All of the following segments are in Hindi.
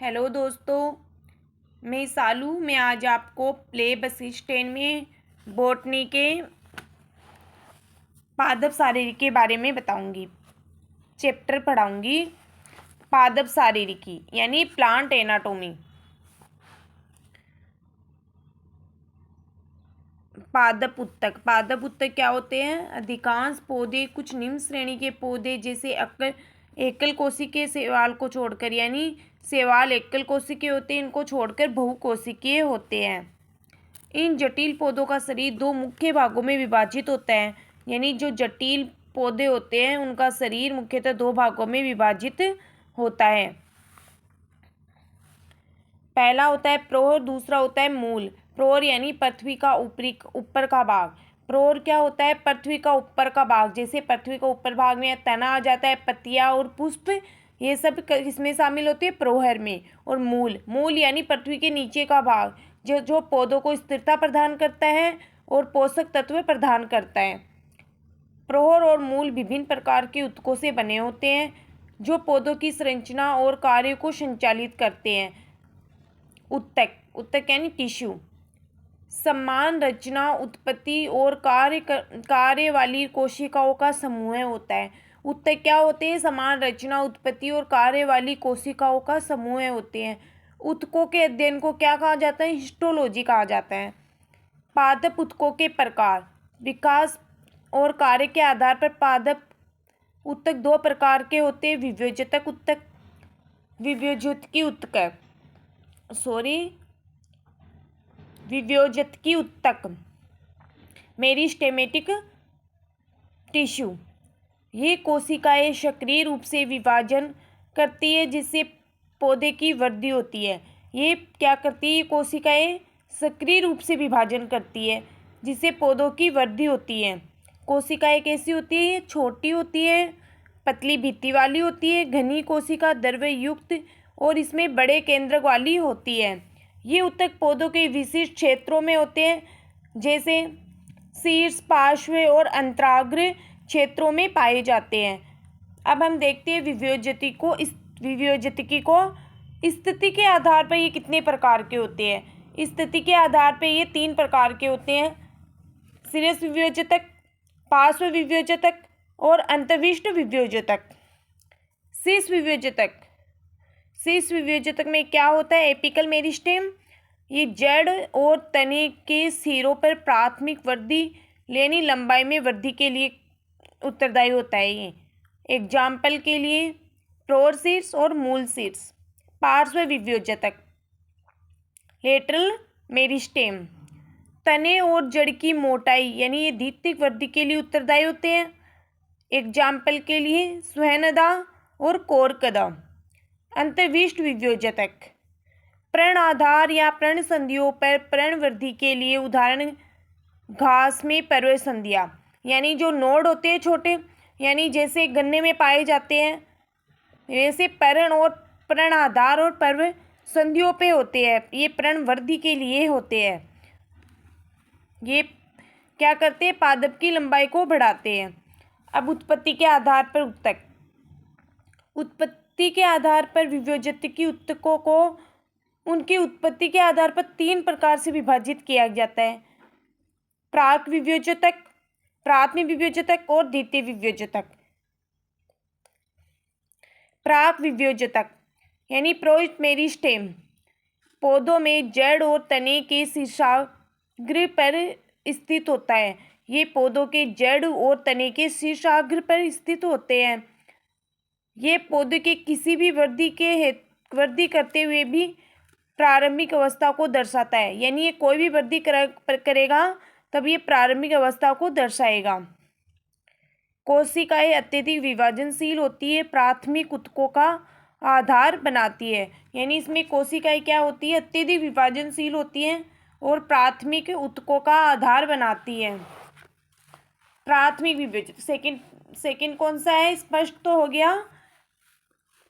हेलो दोस्तों, मैं सालू। मैं आज आपको प्ले बस स्टैंड में बॉटनी के पादप शारीरिक के बारे में बताऊंगी। चैप्टर पढ़ाऊंगी पादप शारीरिकी यानी प्लांट एनाटोमी। पादप उत्तक क्या होते हैं? अधिकांश पौधे, कुछ निम्न श्रेणी के पौधे जैसे एकल कोशिकीय शैवाल को छोड़कर, यानी शैवाल एकल कोशिकीय होते हैं, इनको छोड़कर बहुकोशिकीय होते हैं। इन जटिल पौधों का शरीर दो मुख्य भागों में विभाजित होता है। यानी जो जटिल पौधे होते हैं उनका शरीर मुख्यतः दो भागों में विभाजित होता है। पहला होता है प्रोर, दूसरा होता है मूल। प्रोर यानी पृथ्वी का ऊपर का भाग। प्रोर क्या होता है? पृथ्वी का ऊपर का भाग। जैसे पृथ्वी का ऊपर भाग में तना आ जाता है, पत्तियां और पुष्प, ये सब इसमें शामिल होते हैं प्रोहर में। और मूल यानी पृथ्वी के नीचे का भाग, जो पौधों को स्थिरता प्रदान करता है और पोषक तत्व प्रदान करता है। प्रोहर और मूल विभिन्न प्रकार के ऊतकों से बने होते हैं जो पौधों की संरचना और कार्य को संचालित करते हैं। उत्तक यानी टिश्यू समान रचना, उत्पत्ति और कार्य वाली कोशिकाओं का समूह होता है। उत्तक क्या होते हैं? समान रचना, उत्पत्ति और कार्य वाली कोशिकाओं का समूह होते हैं। ऊतकों के अध्ययन को क्या कहा जाता है? हिस्टोलॉजी कहा जाता है। पादप ऊतकों के प्रकार। विकास और कार्य के आधार पर पादप ऊतक दो प्रकार के होते हैं। विभोजतकी ऊतक, मेरिस्टेमेटिक टिश्यू। ये कोशिकाएं सक्रिय रूप से विभाजन करती है जिससे पौधे की वृद्धि होती है। ये क्या करती है? ये कोशिकाएं सक्रिय रूप से विभाजन करती है जिससे पौधों की वृद्धि होती है। कोशिकाएं कैसी होती है? छोटी होती है, पतली भित्ति वाली होती है, घनी कोशिका, द्रव्य युक्त और इसमें बड़े केंद्रक वाली होती है। ये ऊतक पौधों के विशिष्ट क्षेत्रों में होते हैं, जैसे शीर्ष, पार्श्व और अंतराग्र क्षेत्रों में पाए जाते हैं। अब हम देखते हैं विभोजतिकी को। स्थिति के आधार पर ये कितने प्रकार के होते हैं? स्थिति के आधार पर ये 3 प्रकार के होते हैं: शीर्ष विभोजतक, पार्श्व विभोजतक और अंतर्विष्ट विभोजतक। शीर्ष विभोजतक में क्या होता है? Apical meristem. ये जड़ और तने के सिरों पर प्राथमिक वृद्धि यानी लंबाई में वृद्धि के लिए उत्तरदायी होता है। ये एग्जाम्पल के लिए प्रोर शीर्ष और मूल शीर्ष। पार्श्व विभोजतक, लेटरल मेरिस्टेम, तने और जड़ की मोटाई यानी ये द्वितीयक वृद्धि के लिए उत्तरदायी होते हैं। एग्जाम्पल के लिए स्वहनदा और कोरकदा। अंतर्विष्ट विभोजतक, प्रण आधार या प्रण संधियों पर प्रण वृद्धि के लिए, उदाहरण घास में पर्व संधियाँ, यानी जो नोड होते हैं छोटे, यानी जैसे गन्ने में पाए जाते हैं, वैसे पर्ण और प्रण आधार और पर्व संधियों पे होते हैं। ये प्रण वृद्धि के लिए होते हैं। ये क्या करते हैं? पादप की लंबाई को बढ़ाते हैं। अब उत्पत्ति के आधार पर उत्पत्ति के आधार पर विभोजतकी ऊतकों को उनकी उत्पत्ति के आधार पर 3 प्रकार से विभाजित किया जाता है: प्राक विभोजतक, प्राथमिक विभोजतक और द्वितीय विभोजतक। प्राक विभोजतक यानी प्रोइट मेरिस्टेम पौधों में जड़ और तने के शीर्षाग्र पर स्थित होता है। ये पौधों के जड़ और तने के शीर्षाग्र पर स्थित होते हैं। ये पौधे के किसी भी वृद्धि करते हुए भी प्रारंभिक अवस्था को दर्शाता है। यानी ये कोई भी वृद्धि करेगा तब ये प्रारंभिक अवस्था को दर्शाएगा। कोशिकाएं अत्यधिक विभाजनशील होती है, प्राथमिक ऊतकों का आधार बनाती है। यानी इसमें कोशिकाएं क्या होती है? अत्यधिक विभाजनशील होती हैं और प्राथमिक ऊतकों का आधार बनाती है। प्राथमिक विभोजन सेकंड कौन सा है? स्पष्ट तो हो गया,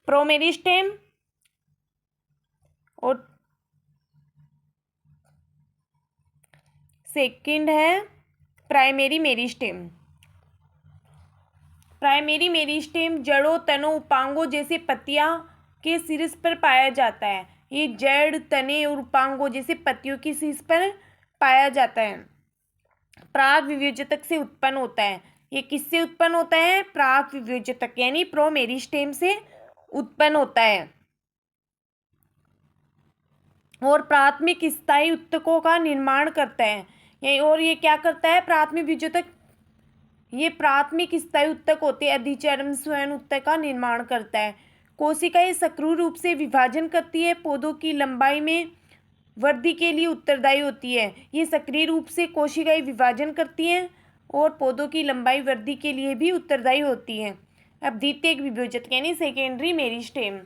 प्रोमेरिस्टेम। और सेकंड है प्राइमरी मेरिस्टेम। प्राइमरी मेरिस्टेम जड़ों, तनों, उपांगों जैसे पत्तियां के शीर्ष पर पाया जाता है। ये जड़, तने और उपांगों जैसे पत्तियों की शीर्ष पर पाया जाता है। प्राक विभेजक से उत्पन्न होता है। ये किससे उत्पन्न होता है? प्राक विभेजक यानी प्रोमेरिस्टेम से उत्पन्न होता है और प्राथमिक स्थायी उत्तकों का निर्माण करता है। और ये क्या करता है? प्राथमिक विभेजक ये प्राथमिक स्थायी उत्तक होते हैं। अधिचर्म स्वयं उत्तक का निर्माण करता है। कोशिकाएं सक्रिय रूप से विभाजन करती है। पौधों की लंबाई में वृद्धि के लिए उत्तरदायी होती है। ये सक्रिय रूप से कोशिकाएं विभाजन करती हैं और पौधों की लंबाई वृद्धि के लिए भी उत्तरदायी होती है। अब द्वितीयक विभेजक यानी सेकेंडरी मेरिस्टेम।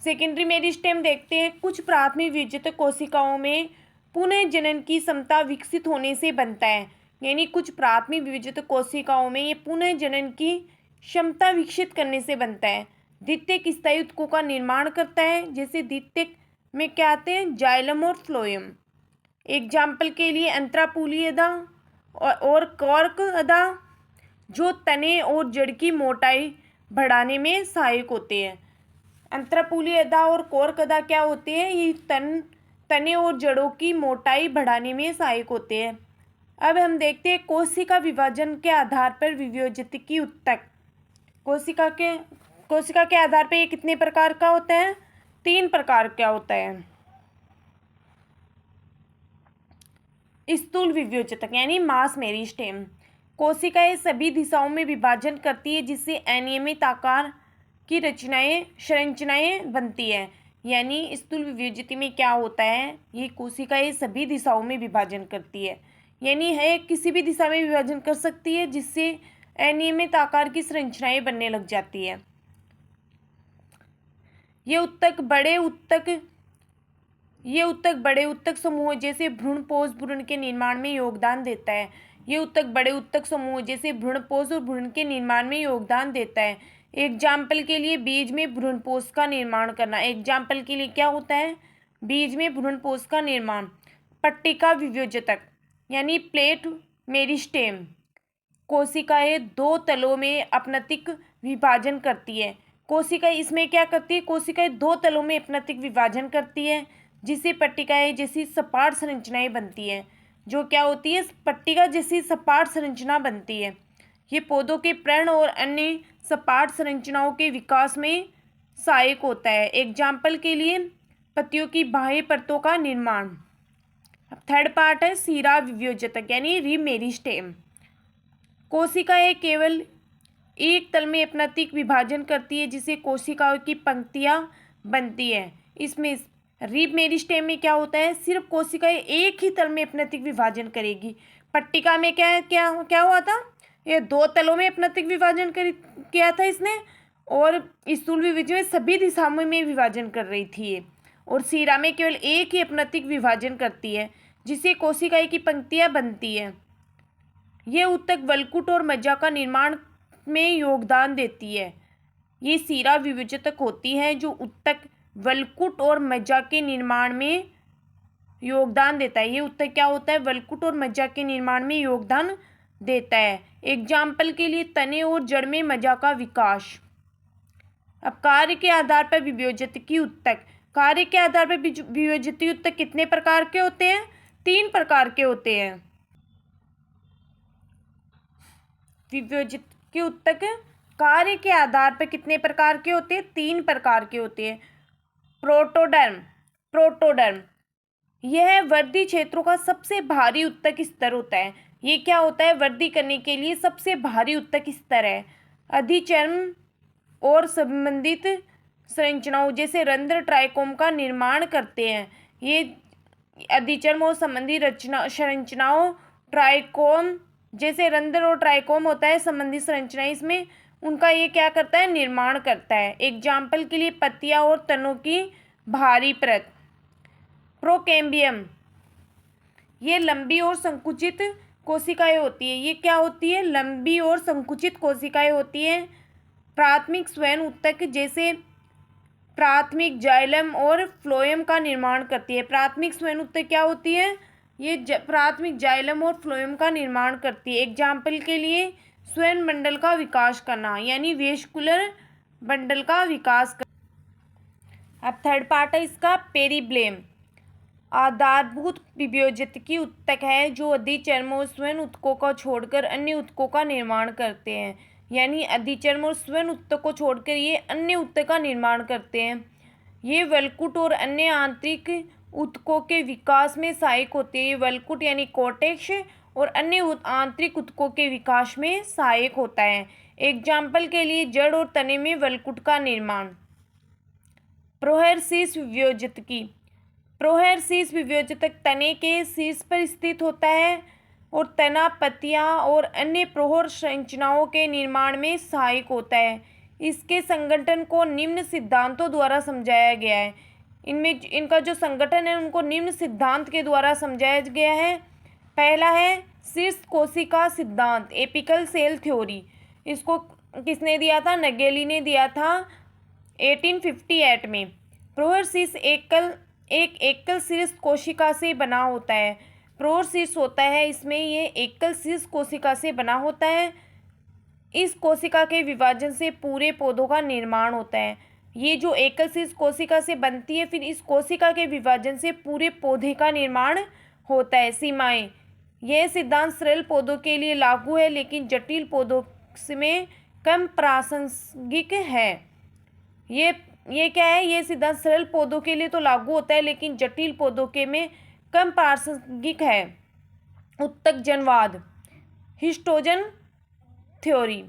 सेकेंडरी मेरिस्टेम देखते हैं। कुछ प्राथमिक विभेजक कोशिकाओं में पुनः जनन की क्षमता विकसित होने से बनता है। यानी कुछ प्राथमिक विभेजक कोशिकाओं में ये पुनः जनन की क्षमता विकसित करने से बनता है। द्वितीयक स्थायी उत्तकों का निर्माण करता है। जैसे द्वितीयक में क्या आते हैं? जाइलम और फ्लोएम। एग्जाम्पल के लिए अंतरापूली अदा और कॉर्क अदा जो तने और जड़ की मोटाई बढ़ाने में सहायक होते हैं। अंतरापूली अदा और कॉर्क अदा क्या होते हैं? ये तने और जड़ों की मोटाई बढ़ाने में सहायक होते हैं। अब हम देखते हैं कोशिका विभाजन के आधार पर विभेजकीय उत्तक। कोशिका के आधार पर ये कितने प्रकार का होता है? 3 प्रकार का होता है। स्थूल विभेजक यानी मास मेरिस्टेम। कोशिकाएं सभी दिशाओं में विभाजन करती है जिससे अनियमित आकार की संरचनाएं बनती है। यानी स्थूल विभेजक में क्या होता है? ये कोशिकाएं सभी दिशाओं में विभाजन करती है। यानी है किसी भी दिशा में विभाजन कर सकती है जिससे अनियमित आकार की संरचनाएं बनने लग जाती है। ये उत्तक बड़े उत्तक समूह जैसे भ्रूणपोष भ्रूण के निर्माण में योगदान देता है। ये उत्तक बड़े उत्तक समूह जैसे भ्रूणपोष और भ्रूण के निर्माण में योगदान देता है। एग्जाम्पल के लिए बीज में भ्रूणपोष का निर्माण करना। एग्जाम्पल के लिए क्या होता है? बीज में भ्रूणपोष का निर्माण। पट्टिका विभेजक यानी प्लेट मेरिस्टेम। कोशिकाएं 2 तलों में अपनतिक विभाजन करती है। कोशिकाएं इसमें क्या करती है? कोशिकाएं 2 तलों में अपनतिक विभाजन करती है जिससे पट्टिकाएं जैसी सपाट संरचनाएं बनती है। जो क्या होती है? पट्टिका जैसी सपाट संरचना बनती है। ये पौधों के प्रण और अन्य सपाट संरचनाओं के विकास में सहायक होता है। एग्जाम्पल के लिए पत्तियों की बाह्य परतों का निर्माण। अब थर्ड पार्ट है सीरा विभेजक यानी रिब मेरिस्टेम। कोशिकाएं केवल एक तल में अपनतिक विभाजन करती है जिससे कोशिकाओं की पंक्तियां बनती है। इसमें रिब मेरिस्टेम में क्या होता है? सिर्फ कोशिकाएं एक ही तल में अपनतिक विभाजन करेगी। पट्टिका में क्या हुआ था? ये 2 तलों में अपनतिक विभाजन किया था इसने और स्थूल विभेजक में सभी दिशाओं में विभाजन कर रही थी ये। और सीरा में केवल एक ही अपनतिक विभाजन करती है जिससे कोशिकाएं की पंक्तियां बनती है। ये उत्तक वलकुट और मज्जा का निर्माण में योगदान देती है। ये सीरा विभेजक होती है जो उत्तक वलकुट और मज्जा के निर्माण में योगदान देता है। ये उत्तक क्या होता है? वलकुट और मज्जा के निर्माण में योगदान देता है। एग्जाम्पल के लिए तने और जड़ में मज्जा का विकास। अब कार्य के आधार पर विभेजकीय उत्तक। कार्य के आधार पर विभेजकीय उत्तक कितने प्रकार के होते हैं? 3 प्रकार के होते हैं। विभेजकीय उत्तक कार्य के आधार पर कितने प्रकार के होते हैं? 3 प्रकार के होते हैं। प्रोटोडर्म यह वृद्धि क्षेत्रों का सबसे भारी उत्तक स्तर होता है। ये क्या होता है? वृद्धि करने के लिए सबसे भारी उत्तक स्तर है। अधिचर्म और संबंधित संरचनाओं जैसे रंध्र ट्राइकोम का निर्माण करते हैं। ये अधिचर्म और संबंधी संरचनाओं ट्राइकोम जैसे रंध्र और ट्राइकोम होता है संबंधित संरचनाएं, इसमें उनका ये क्या करता है? निर्माण करता है। एग्जाम्पल के लिए पत्तियां और तनों की भारी परत। प्रोकेम्बियम ये लंबी और संकुचित कोशिकाएं होती है। ये क्या होती है? लंबी और संकुचित कोशिकाएं होती हैं। प्राथमिक स्वयं उत्तक जैसे प्राथमिक जाइलम और फ्लोएम का निर्माण करती है। प्राथमिक स्वयं उत्तक क्या होती है? ये प्राथमिक जाइलम और फ्लोएम का निर्माण करती है। एग्जाम्पल के लिए स्वयं बंडल का विकास करना यानी वेस्कुलर बंडल का विकास करना। अब थर्ड पार्ट है इसका पेरिब्लेम। आधारभूत विभेद्यकी ऊतक है जो अधिचर्म और स्वयं ऊतकों को छोड़कर अन्य ऊतकों का निर्माण करते हैं। यानी अधिचर्म और स्वयं ऊतक को छोड़कर ये अन्य ऊतक का निर्माण करते हैं। ये वल्कुट और अन्य आंतरिक ऊतकों के विकास में सहायक होते हैं। वल्कुट यानी कोर्टेक्स और अन्य आंतरिक ऊतकों के विकास में सहायक होता है। एग्जाम्पल के लिए जड़ और तने में वल्कुट का निर्माण। प्रोहेरसिस विभेद्यकी। प्रोहेरसिस विभेद्यक तने के शीर्ष पर स्थित होता है और तना पत्तियां और अन्य प्रोहर संरचनाओं के निर्माण में सहायक होता है। इसके संगठन को निम्न सिद्धांतों द्वारा समझाया गया है। इनमें इनका जो संगठन है उनको निम्न सिद्धांत के द्वारा समझाया गया है। पहला है शीर्ष कोशिका सिद्धांत, एपिकल सेल थ्योरी। इसको किसने दिया था? नगेली ने दिया था 1858 में। प्रोहेरसिस एक एकल शीर्ष कोशिका से बना होता है। प्रोहेरसिस होता है इसमें ये एकल शीर्ष कोशिका से बना होता है। इस कोशिका के विभाजन से पूरे पौधों का निर्माण होता है। ये जो एकल शीर्ष कोशिका से बनती है, फिर इस कोशिका के विभाजन से पूरे पौधे का निर्माण होता है। सीमाएं। यह सिद्धांत सरल पौधों के लिए लागू है लेकिन जटिल पौधों में कम प्रासंगिक है। ये क्या है? ये सिद्धांत सरल पौधों के लिए तो लागू होता है लेकिन जटिल पौधों के में कम प्रासंगिक है। उत्तकजनवाद, हिस्टोजन थ्योरी।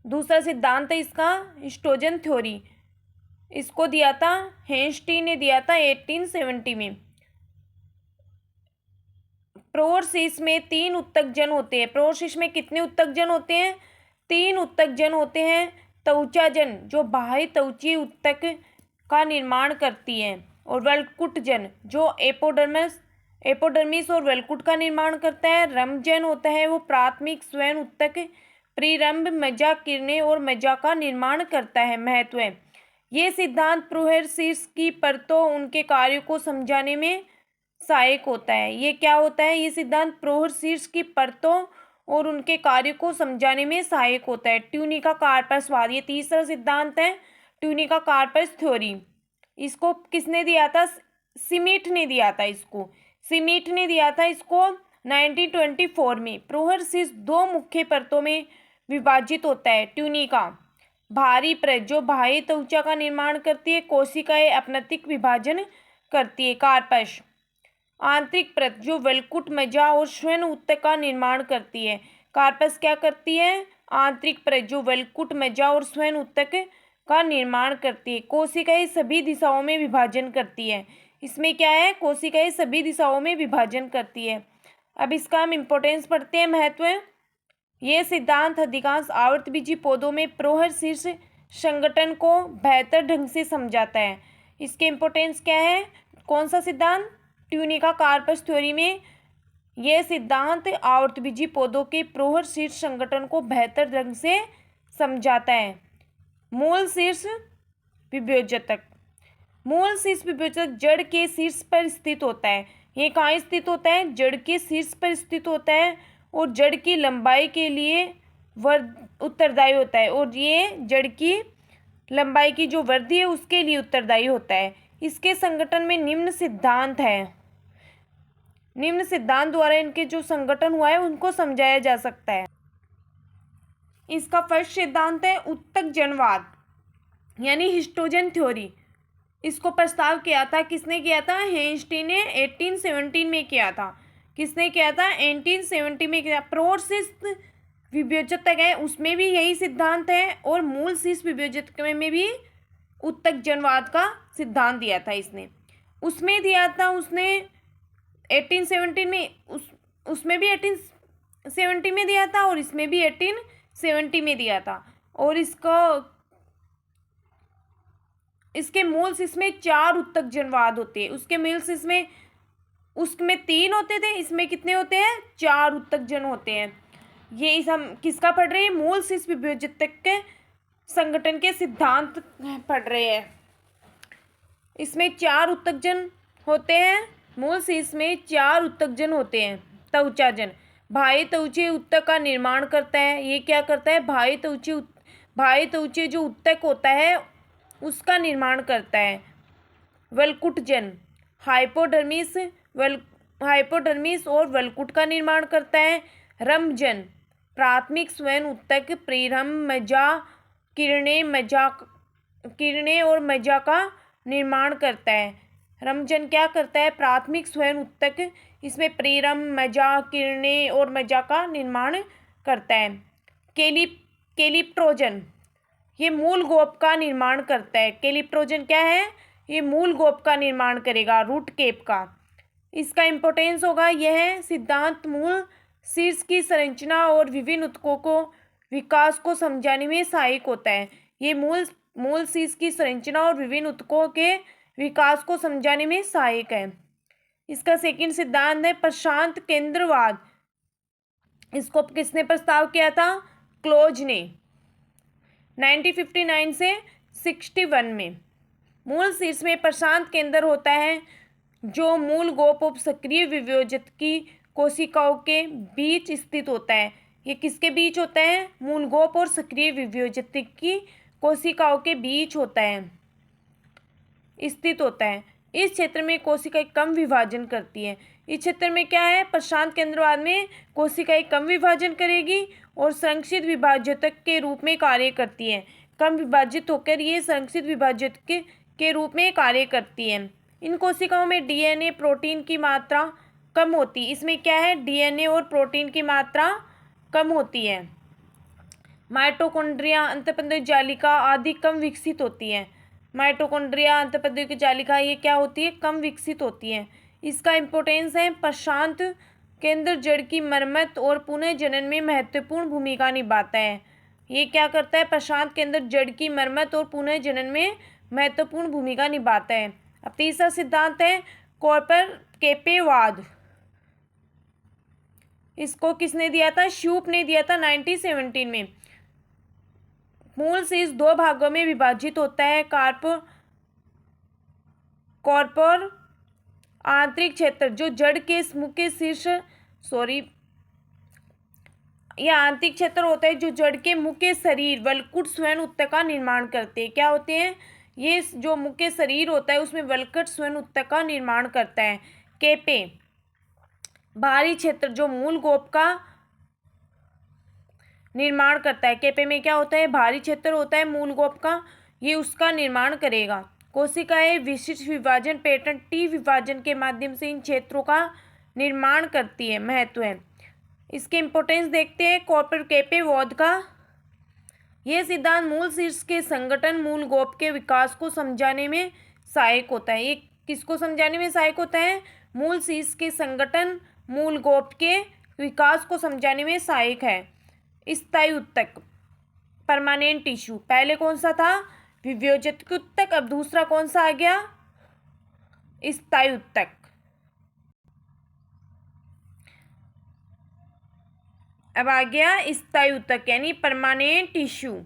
दूसरा सिद्धांत है इसका हिस्टोजन थ्योरी। इसको दिया था हेंस्टी ने दिया था 1870 में। प्रोहेरसिस में 3 उत्तकजन होते हैं। प्रोहेरसिस में कितने उत्तकजन होते हैं? 3 उत्तकजन होते हैं। त्वचाजन जो बाह्य त्वचीय ऊतक का निर्माण करती है, और वल्कुटजन जो एपोडर्मिस और वल्कुट का निर्माण करता है। रंभजन होता है वो प्राथमिक स्वयं ऊतक, प्रिरंभ, मज्जा, किरणें और मज्जा का निर्माण करता है। महत्व है ये सिद्धांत प्रोहेरसिस की परतों उनके कार्यों को समझाने में सहायक होता है। ये क्या होता है? ये सिद्धांत प्रोहेरसिस की परतों और उनके कार्य को समझाने में सहायक होता है। ट्यूनिका कार्पसवाद, ये तीसरा सिद्धांत है ट्यूनिका कार्पस थ्योरी। इसको किसने दिया था? स्मिथ ने दिया था इसको। स्मिथ ने दिया था इसको 1924 में। प्रोहेरसिस 2 मुख्य परतों में विभाजित होता है। ट्यूनिका बाहरी परत जो बाह्य त्वचा का निर्माण करती है, कोशिकाएं अपनतिक विभाजन करती है। कार्पस आंतरिक परत जो वल्कुट, मज्जा और स्वयं ऊतक का निर्माण करती है। कार्पस क्या करती है? आंतरिक परत जो वल्कुट, मज्जा और स्वयं ऊतक का निर्माण करती है। कोशिकाएं सभी दिशाओं में विभाजन करती है। इसमें क्या है? कोशिकाएं सभी दिशाओं में विभाजन करती है। अब इसका हम इम्पोर्टेंस पढ़ते हैं। महत्व ये सिद्धांत अधिकांश आवृतबीजी पौधों में प्रोहेरसिस संगठन को बेहतर ढंग से समझाता है। इसके इम्पोर्टेंस क्या है? कौन सा सिद्धांत? ट्यूनिका कार्पस थ्योरी में यह सिद्धांत आवृतबीजी पौधों के प्रोहेरसिस संगठन को बेहतर ढंग से समझाता है। मूल शीर्ष विभेद्यक। मूल शीर्ष विभेद्यक जड़ के शीर्ष पर स्थित होता है। ये कहाँ स्थित होता है? जड़ के शीर्ष पर स्थित होता है और जड़ की लंबाई के लिए उत्तरदायी होता है, और ये जड़ की लंबाई की जो वृद्धि है उसके लिए उत्तरदायी होता है। इसके संगठन में निम्न सिद्धांत है। निम्न सिद्धांत द्वारा इनके जो संगठन हुआ है उनको समझाया जा सकता है। इसका फर्स्ट सिद्धांत है उत्तकजनवाद यानी हिस्टोजन थ्योरी। इसको प्रस्ताव किया था, किसने किया था? हेंस्टी ने 1817 में किया था। किसने किया था? 1870 में किया। प्रोहेरसिस विभेद्यक है उसमें भी यही सिद्धांत है, और मूल शीर्ष विभेद्यक में भी उत्तकजनवाद का सिद्धांत दिया था इसने। उसमें दिया था उसने 1817 में, उसमें भी 1870 में दिया था और इसमें भी 1870 में दिया था। और इसके मूल शीर्ष में 4 उत्तकजनवाद होते हैं। उसके मूल शीर्ष में उसमें 3 होते थे, इसमें कितने होते हैं? 4 उत्तकजन होते हैं। ये इस हम किसका पढ़ रहे हैं? मूल शीर्ष विभेद्यक के संगठन के सिद्धांत पढ़ रहे हैं। इसमें 4 उत्तकजन होते हैं। मूल शीर्ष में 4 उत्तकजन होते हैं। त्वचाजन बाह्य त्वचीय ऊतक का निर्माण करता है। ये क्या करता है? बाह्य त्वचीय जो ऊतक होता है उसका निर्माण करता है। वल्कुटजन हाइपोडर्मिस और वल्कुट का निर्माण करता है। रमजन प्राथमिक स्वयं ऊतक प्रेरम मज्जा किरणें और मज्जा का निर्माण करता है। रमजन क्या करता है? प्राथमिक स्वयं ऊतक, इसमें प्रेरम मज्जा किरणें और मज्जा का निर्माण करता है। केलिप्ट्रोजन ये मूल गोप का निर्माण करता है। केलिप्ट्रोजन क्या है? ये मूल गोप का निर्माण करेगा, रूट केप का। इसका इम्पोर्टेंस होगा, यह सिद्धांत मूल शीर्ष की संरचना और विभिन्न ऊतकों को विकास को समझाने में सहायक होता है। ये मूल शीर्ष की संरचना और विभिन्न ऊतकों के विकास को समझाने में सहायक है। इसका सेकंड सिद्धांत है प्रशांत केंद्रवाद। इसको किसने प्रस्ताव किया था? क्लोज ने 1959 से 61 में। मूल शीर्ष में प्रशांत केंद्र होता है जो मूल गोप और सक्रिय विभेदित की कोशिकाओं के बीच स्थित होता है। ये किसके बीच होता है? मूल गोप और सक्रिय विभेदित की कोशिकाओं के बीच होता है, स्थित होता है। इस क्षेत्र में कोशिकाएं कम विभाजन करती है। इस क्षेत्र में क्या है? प्रशांत केंद्रवाद में कोशिकाएं कम विभाजन करेगी और संरक्षित विभाजक के रूप में कार्य करती है। कम विभाजित होकर ये संरक्षित विभाजक के रूप में कार्य करती है। इन कोशिकाओं में डीएनए प्रोटीन की मात्रा कम होती है। इसमें क्या है? डीएनए और प्रोटीन की मात्रा कम होती है। माइटोकॉन्ड्रिया अंतःपंदरीय जालिका आदि कम विकसित होती है। माइटोकॉन्ड्रिया अंतःपंदरीय जालिका ये क्या होती है? कम विकसित होती है। इसका इम्पोर्टेंस है, प्रशांत केंद्र जड़ की मरम्मत और पुनर्जनन में महत्वपूर्ण भूमिका निभाता है। ये क्या करता है? प्रशांत केंद्र जड़ की मरम्मत और पुनर्जनन में महत्वपूर्ण भूमिका निभाता है। अब तीसरा सिद्धांत है कॉपर-केपेवाद। इसको किसने दिया था? शूप ने दिया था 1917 में। मूल शीर्ष दो भागों में विभाजित होता है। कॉर्पर आंतरिक क्षेत्र जो जड़ के मुख्य शीर्ष यह आंतरिक क्षेत्र होता है जो जड़ के मुख्य शरीर वल्कुट स्वयं ऊतक का निर्माण करते हैं। क्या होते हैं? ये जो मुख्य शरीर होता है उसमें वल्कुट स्वयं ऊतक का निर्माण करता है। केपे बाहरी क्षेत्र जो मूल गोप का निर्माण करता है। केपे में क्या होता है? भारी क्षेत्र होता है मूल गोप का, ये उसका निर्माण करेगा। कोशिकाएं विशिष्ट विभाजन पैटर्न टी विभाजन के माध्यम से इन क्षेत्रों का निर्माण करती है। महत्व है, इसके इम्पोर्टेंस देखते हैं। कॉपर-केपेवाद का यह सिद्धांत मूल शीर्ष के संगठन मूल गोप के विकास को समझाने में सहायक होता है। ये किसको समझाने में सहायक होता है? मूल शीर्ष के संगठन मूल गोप के विकास को समझाने में सहायक है। स्थायी ऊतक परमानेंट टिश्यू, पहले कौन सा था? विभेदित ऊतक, अब दूसरा कौन सा आ गया? स्थायी ऊतक। अब आ गया स्थायी ऊतक यानी परमानेंट टिश्यू।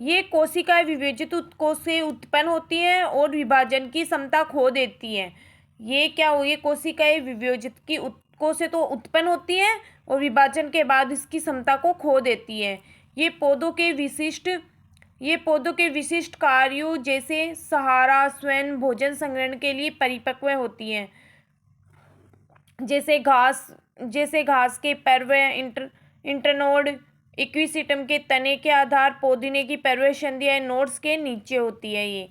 ये कोशिकाएं विभेदित ऊतकों से उत्पन्न होती है और विभाजन की क्षमता खो देती है। ये क्या हो? ये कोशिकाएं विभेदित की ऊतकों से तो उत्पन्न होती है और विभाजन के बाद इसकी क्षमता को खो देती है। ये पौधों के विशिष्ट कार्यों जैसे सहारा स्वयं भोजन संग्रहण के लिए परिपक्व होती हैं। जैसे घास के पर्व, इंटरनोड, इक्विसिटम के तने के आधार, पोदीने की पर्व संधियां नोड्स के नीचे होती है। ये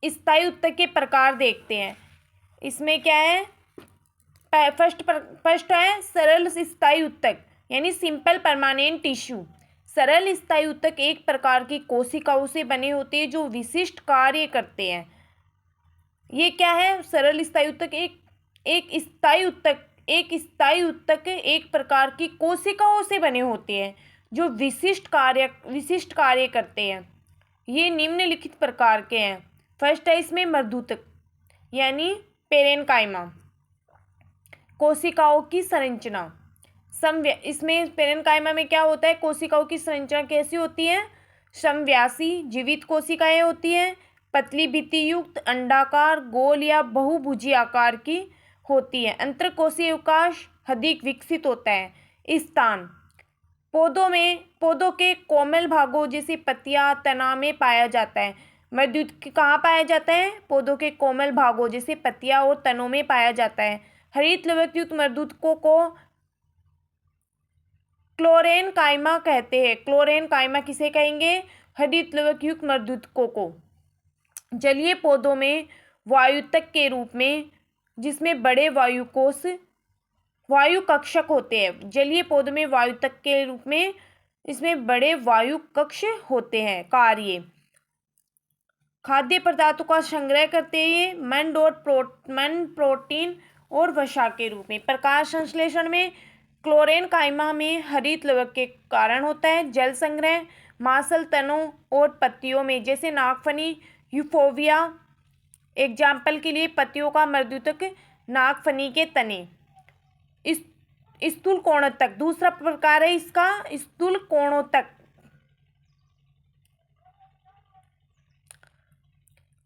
स्थायी ऊतक के प्रकार देखते हैं। इसमें क्या है? फर्स्ट है सरल स्थायी ऊतक यानी सिंपल परमानेंट टिश्यू। सरल स्थायी ऊतक एक प्रकार की कोशिकाओं से बने होते हैं जो विशिष्ट कार्य करते हैं। ये क्या है? सरल स्थायी ऊतक एक स्थायी ऊतक एक प्रकार की कोशिकाओं से बने होते हैं जो विशिष्ट कार्य करते हैं। ये निम्नलिखित प्रकार के हैं। फर्स्ट है इसमें मर्दूतक यानी पेरेनकाइमा। कोशिकाओं की संरचना इसमें पेरेनकाइमा में क्या होता है? कोशिकाओं की संरचना कैसी होती है? समव्यासी जीवित कोशिकाएं होती हैं, पतली भित्ति युक्त, अंडाकार, गोल या बहुभुजी आकार की होती है। अंतरकोशीय अवकाश अधिक विकसित होता है। स्थान पौधों के कोमल भागों जैसे पत्तियां, तना में पाया जाता है। मर्दूत कहाँ पाया जाता है? पौधों के कोमल भागों जैसे पत्तियां और तनों में पाया जाता है। हरित लवणयुक्त मर्दूतकों को क्लोरेनकाइमा कहते हैं। क्लोरेनकाइमा किसे कहेंगे? हरित लवणयुक्त मर्दूतकों को। जलीय पौधों में वायुतक के रूप में, जिसमें बड़े वायु कक्षक होते हैं। जलीय पौधों में वायुतक के रूप में, इसमें बड़े वायु कक्ष होते हैं। कार्य खाद्य पदार्थों का संग्रह करते हैं। मंड, प्रोटीन और वसा के रूप में। प्रकाश संश्लेषण में क्लोरेनकाइमा में हरित लवक के कारण होता है। जल संग्रह मांसल तनों और पत्तियों में, जैसे नागफनी, यूफोबिया। एग्जाम्पल के लिए पत्तियों का मर्दूतक नागफनी के तने। स्थूल कोणोत्तक दूसरा प्रकार है इसका, स्थूल कोणोत्तक।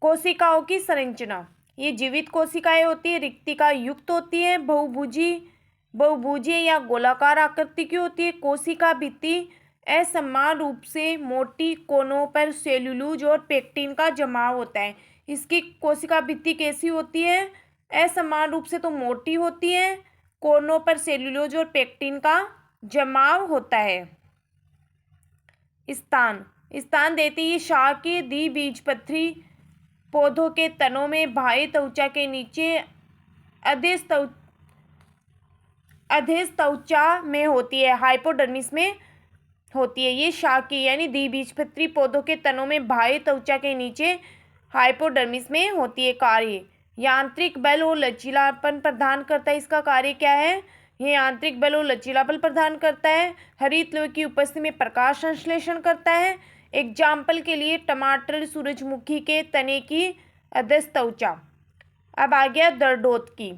कोशिकाओं की संरचना, ये जीवित कोशिकाएं होती है, रिक्तिका युक्त होती है, बहुभुजीय या गोलाकार आकृति की होती है। कोशिका भित्ति असमान रूप से मोटी कोनों पर सेल्यूलोज और पेक्टिन का जमाव होता है। इसकी कोशिका भित्ति कैसी होती है? असमान रूप से तो मोटी होती है, कोनों पर सेल्यूलोज और पेक्टिन का जमाव होता है। स्थान देती है शाकीय द्विबीजपत्री पौधों के तनों में बाह्य त्वचा के नीचे अधेष्टत्वचा में होती है, हाइपोडर्मिस में होती है। ये शाकीय यानी द्विबीजपत्री पौधों के तनों में बाह्य त्वचा के नीचे हाइपोडर्मिस में होती है। कार्य यांत्रिक बल और लचीलापन प्रदान करता है। इसका कार्य क्या है? ये यांत्रिक बल और लचीलापन प्रदान करता है। हरित लवक की उपस्थिति में प्रकाश संश्लेषण करता है। एग्जाम्पल के लिए टमाटर, सूरजमुखी के तने की अधस्त्वचा। अब आ गया दर्दोत की।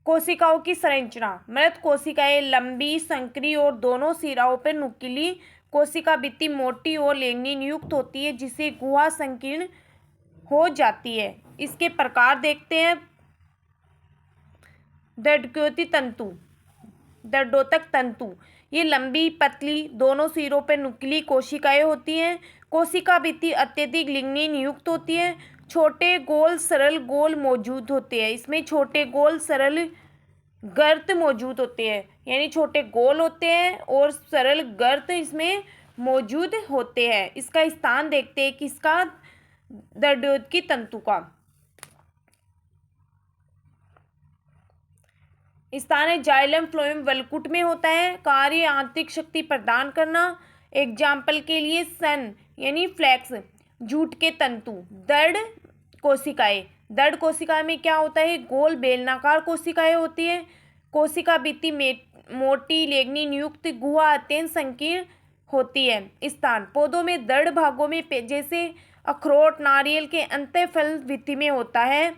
कोशिकाओं की संरचना। मृत कोशिकाएं लंबी, संकरी और दोनों सिराओं पर नुकीली। कोशिका भित्ति मोटी और लिग्निन युक्त होती है, जिसे गुहा संकीर्ण हो जाती है। इसके प्रकार देखते हैं। दर्दोतक तंतु, ये लंबी, पतली, दोनों सिरों पर नुकीली कोशिकाएं होती हैं। कोशिका भित्ति अत्यधिक लिग्निन युक्त होती है। छोटे गोल सरल गोल मौजूद होते हैं। इसमें छोटे गोल सरल गर्त मौजूद होते हैं, यानी छोटे गोल होते हैं और सरल गर्त इसमें मौजूद होते हैं। इसका स्थान देखते हैं, किसका? दर्दोत की तंतु का स्थान है जाइलम, फ्लोएम, वलकुट में होता है। कार्य आंतरिक शक्ति प्रदान करना। एग्जाम्पल के लिए सन यानी फ्लैक्स, जूट के तंतु। दृढ़ कोशिकाएं में क्या होता है? गोल बेलनाकार कोशिकाएं होती है। कोशिका भित्ति मोटी, लिग्निन युक्त, गुहा अत्यंत संकीर्ण होती है। स्थान पौधों में दृढ़ भागों में, जैसे अखरोट, नारियल के अंतःफल भित्ति में होता है।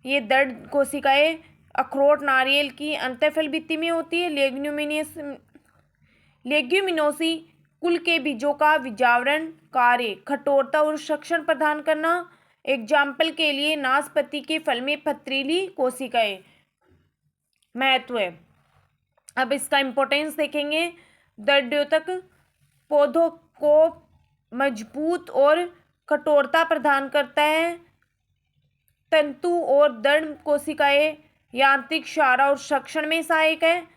ये दृढ़ कोशिकाएं अखरोट, नारियल की अंतःफल भित्ति में होती है। लेग्यूमिनोसी कुल के बीजों का विजावरण। कार्य कठोरता और संरक्षण प्रदान करना। एग्जाम्पल के लिए नाशपाती के फल में पथरीली कोशिकाएं। महत्व है, अब इसका इम्पोर्टेंस देखेंगे। दर्दोतक पौधों को मजबूत और कठोरता प्रदान करता है। तंतु और दृढ़ कोशिकाएं यांत्रिक क्षारा और संरक्षण में सहायक है।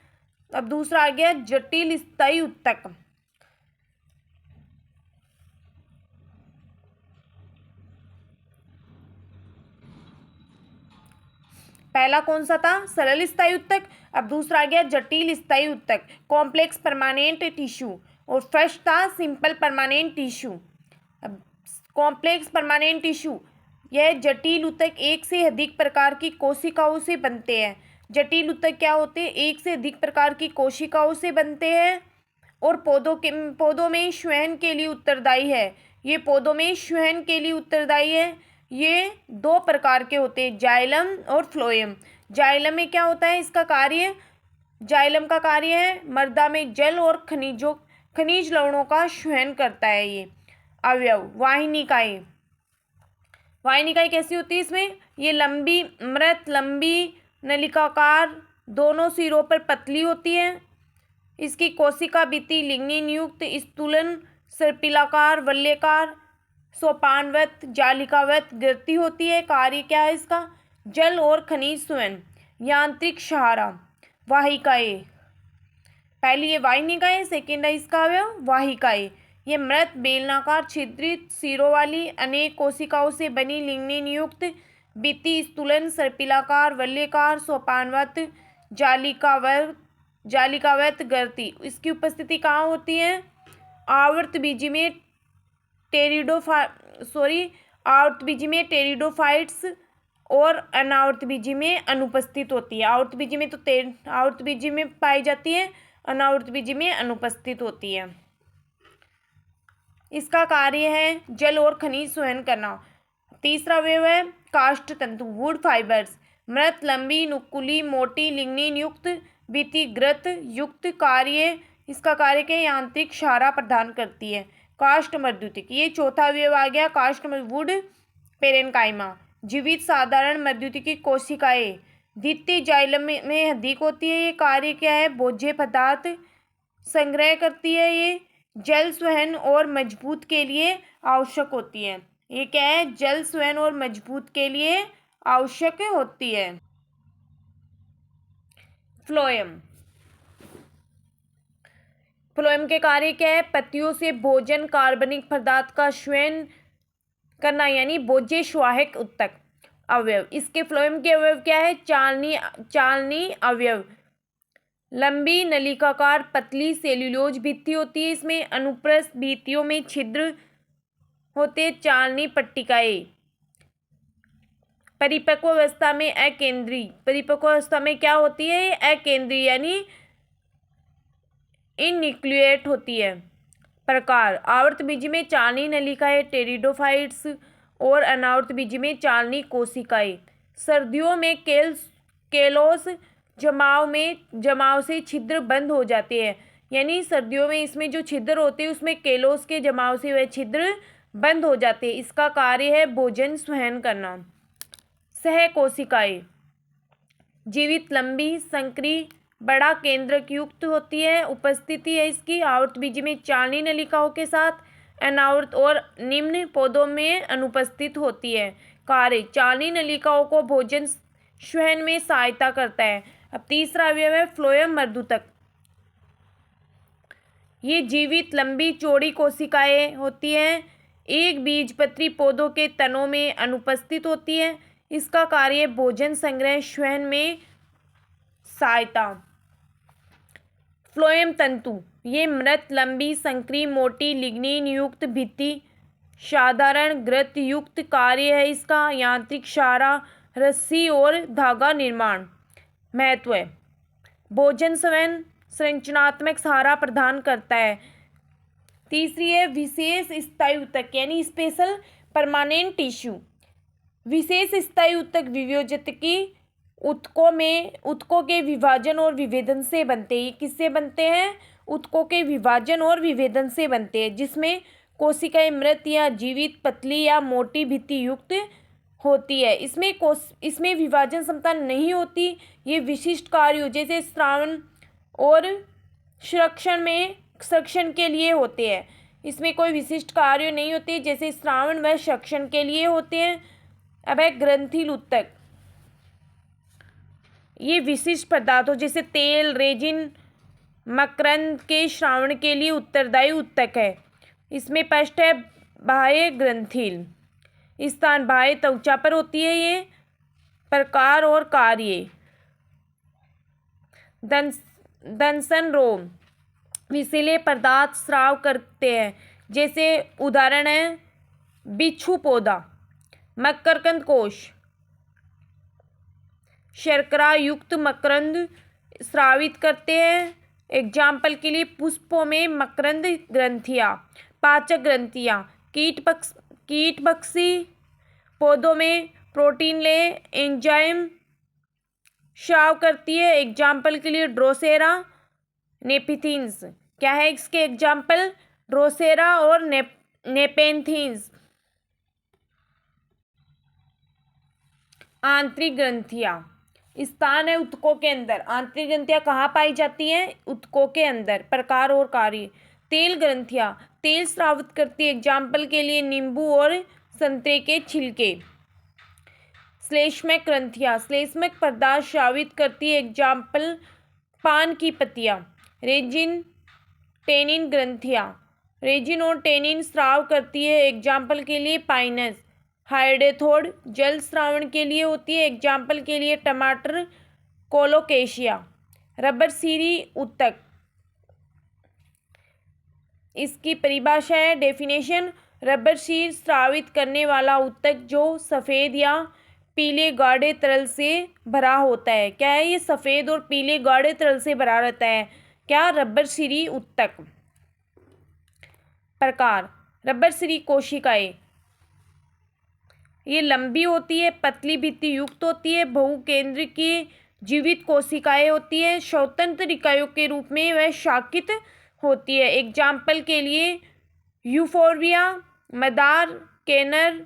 अब दूसरा आ गया जटिल स्थायी उत्तक। पहला कौन सा था? सरल स्थायी उत्तक। अब दूसरा आ गया जटिल स्थायी उत्तक, कॉम्प्लेक्स परमानेंट टिश्यू। और फर्स्ट था सिंपल परमानेंट टिश्यू। अब कॉम्प्लेक्स परमानेंट टिश्यू, यह जटिल उत्तक एक से अधिक प्रकार की कोशिकाओं से बनते हैं। जटिल उत्तक क्या होते हैं? एक से अधिक प्रकार की कोशिकाओं से बनते हैं और पौधों में श्वसन के लिए उत्तरदायी है। ये पौधों में श्वसन के लिए उत्तरदायी है। ये दो प्रकार के होते हैं, जाइलम और फ्लोएम। जाइलम में क्या होता है? इसका कार्य, जाइलम का कार्य है मृदा में जल और खनिज लवणों का श्वसन करता है। ये अवयव वाहिनिकाएं। वाहिनिकाएं कैसी होती है इसमें, ये लंबी, मृत, लंबी, नलिकाकार, दोनों सिरों पर पतली होती है। इसकी कोशिका भित्ति लिग्निन युक्त, स्थूलन, सर्पिलाकार, वलयाकार, सोपानवत, जालिकावत गिरती होती है। कार्य क्या है इसका, जल और खनिज स्वयं, यांत्रिक सहारा, वाहिकाएं। पहली ये वाहिनिकाएं, सेकेंड है इसका अवयव वाहिकाएं। ये मृत, बेलनाकार, छिद्रित सिरों वाली अनेक कोशिकाओं से बनी लिग्निन युक्त भित्ति, स्थूलन, सर्पिलाकार, वलयाकार, सोपानवत, जालिकावत गिरती। इसकी उपस्थिति कहाँ होती है, आवर्तबीजी में टेरिडोफाइट्स और अनावर्तबीजी में अनुपस्थित होती है। आवर्तबीजी में तो आवर्तबीजी में पाई जाती है, अनावर्तबीजी में अनुपस्थित होती है। इसका कार्य है जल और खनिज सोहन करना। तीसरा अवयव है काष्ठ तंतु, वुड फाइबर्स। मृत, लंबी, नुकुली, मोटी, लिग्निन युक्त भित्ति, घृत युक्त। कार्य, इसका कार्य के यांत्रिक सहारा प्रदान करती है। काष्ठ मर्द्युतिक, ये चौथा अवयव आ गया काष्ठ वुड पेरेनकाइमा। जीवित साधारण मर्द्युतिकी कोशिकाएं भित्ति जाइलम में अधिक होती है। ये कार्य क्या है, भोज्य पदार्थ संग्रह करती है। ये जल स्वहन और मजबूत के लिए आवश्यक होती है। ये क्या है, जल स्वहन और मजबूत के लिए आवश्यक होती है। फ्लोएम, फ्लोएम के कार्य क्या है, पत्तियों से भोजन कार्बनिक पदार्थ का शोषण करना, यानी भोज्य स्वाहिक उत्तक अवयव। इसके फ्लोएम के अवयव क्या है, चालनी अवयव। लंबी, नलिकाकार, पतली सेल्यूलोज भित्ति होती है। इसमें अनुप्रस्थ भित्तियों में छिद्र होते, चालनी पट्टिकाएं। परिपक्व अवस्था में अकेंद्रीय, परिपक्व अवस्था में क्या होती है, अकेंद्रीय यानी इनन्यूक्लिएट होती है। प्रकार, आवर्तबीजी में चालनी नलिकाएं टेरिडोफाइट्स और अनावर्तबीजी में चालनी कोशिकाएं। सर्दियों में केलोस जमाव से छिद्र बंद हो जाते हैं, यानी सर्दियों में इसमें जो छिद्र होते हैं उसमें केलोस के जमाव से वह छिद्र बंद हो जाते हैं। इसका कार्य है भोजन स्वहन करना। सह कोशिकाएं जीवित, लंबी, संकरी, बड़ा केंद्रक युक्त होती है। उपस्थिति है इसकी आवर्तबीजी में चालनी नलिकाओं के साथ, अनावर्त और निम्न पौधों में अनुपस्थित होती है। कार्य, चालनी नलिकाओं को भोजन स्वहन में सहायता करता है। अब तीसरा अवयव है फ्लोएम मर्दूतक। ये जीवित, लंबी, चौड़ी कोशिकाएं होती हैं। एक बीजपत्री पौधों के तनों में अनुपस्थित होती है। इसका कार्य भोजन संग्रह स्वहन में सहायता। फ्लोएम तंतु, ये मृत, लंबी, संकरी, मोटी, लिग्निन युक्त भित्ति, साधारण घृत युक्त। कार्य है इसका यांत्रिक सहारा, रस्सी और धागा निर्माण। महत्व है, भोजन स्वयं संरचनात्मक सहारा प्रदान करता है। तीसरी है विशेष स्थायी ऊतक, यानी स्पेशल परमानेंट टिश्यू। विशेष स्थायी ऊतक विभेदिकी ऊतकों के विभाजन और विभेदन से बनते हैं। किससे बनते हैं, ऊतकों के विभाजन और विभेदन से बनते हैं, जिसमें कोशिकाएं मृत या जीवित, पतली या मोटी भित्ति युक्त होती है। इसमें विभाजन क्षमता नहीं होती। ये विशिष्ट कार्यों जैसे स्रावन और संरक्षण के लिए होते हैं। इसमें कोई विशिष्ट कार्य नहीं होते, जैसे स्रावन व संरक्षण के लिए होते हैं। अब है ग्रंथिल ऊतक, ये विशिष्ट पदार्थों जैसे तेल, रेजिन, मकरंद के श्रावण के लिए उत्तरदायी ऊतक है। इसमें स्पष्ट है बाह्य ग्रंथिल स्थान बाह्य त्वचा पर होती है। ये प्रकार और कार्य, दंसन रोम विषैले पदार्थ स्राव करते हैं, जैसे उदाहरण है बिच्छू पौधा। मकरंद कोश शर्करा युक्त मकरंद स्रावित करते हैं। एग्जाम्पल के लिए पुष्पों में मकरंद ग्रंथियाँ। पाचक ग्रंथियाँ कीटभक्षी पौधों में प्रोटीन ले एंजाइम स्राव करती है। एग्जाम्पल के लिए ड्रोसेरा, नेपिथिन्स। क्या है इसके एग्जाम्पल, ड्रोसेरा और नेपेंथिन्स। आंतरिक ग्रंथियाँ स्थान है ऊतकों के अंदर। आंतरिक ग्रंथियाँ कहाँ पाई जाती हैं? ऊतकों के अंदर। प्रकार और कार्य। तेल ग्रंथियाँ तेल स्रावित करती है, एग्जाम्पल के लिए नींबू और संतरे के छिलके। श्लेष्मक ग्रंथियाँ श्लेष्मक पदार्थ स्रावित करती है, एग्जाम्पल पान की पत्तियाँ। रेजिन टेनिन ग्रंथियाँ रेजिन और टेनिन स्राव करती है, एग्जाम्पल के लिए पाइनस। हाइडेथोड जल स्रावण के लिए होती है, एग्जाम्पल के लिए टमाटर, कोलोकेशिया। रबरसीरी ऊतक, इसकी परिभाषा है, डेफिनेशन, रबरसीर स्रावित करने वाला ऊतक जो सफ़ेद या पीले गाढ़े तरल से भरा होता है। क्या है ये? सफ़ेद और पीले गाढ़े तरल से भरा रहता है। क्या? रबरसीरी ऊतक। प्रकार। रबरसीरी कोशिकाएं ये लंबी होती है, पतली भित्ति युक्त होती है, बहुकेंद्र की जीवित कोशिकाएं होती है, स्वतंत्र इकाइयों के रूप में वह शाखित होती है, एग्जाम्पल के लिए यूफोर्बिया, मदार, केनर।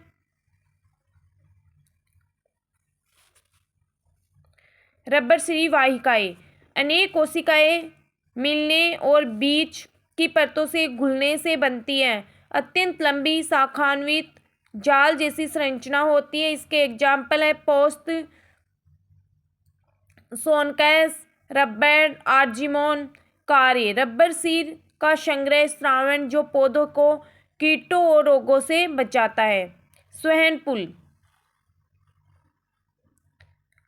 रबरसीरी वाहिकाएं अनेक कोशिकाएं मिलने और बीच की परतों से घुलने से बनती हैं। अत्यंत लंबी शाखान्वित जाल जैसी संरचना होती है। इसके एग्जाम्पल है पोस्त, सोनकैस, रबर, आर्जिमोन। कार्य। रबरसीर का संग्रह श्रावण जो पौधों को कीटों और रोगों से बचाता है। स्वहनपुल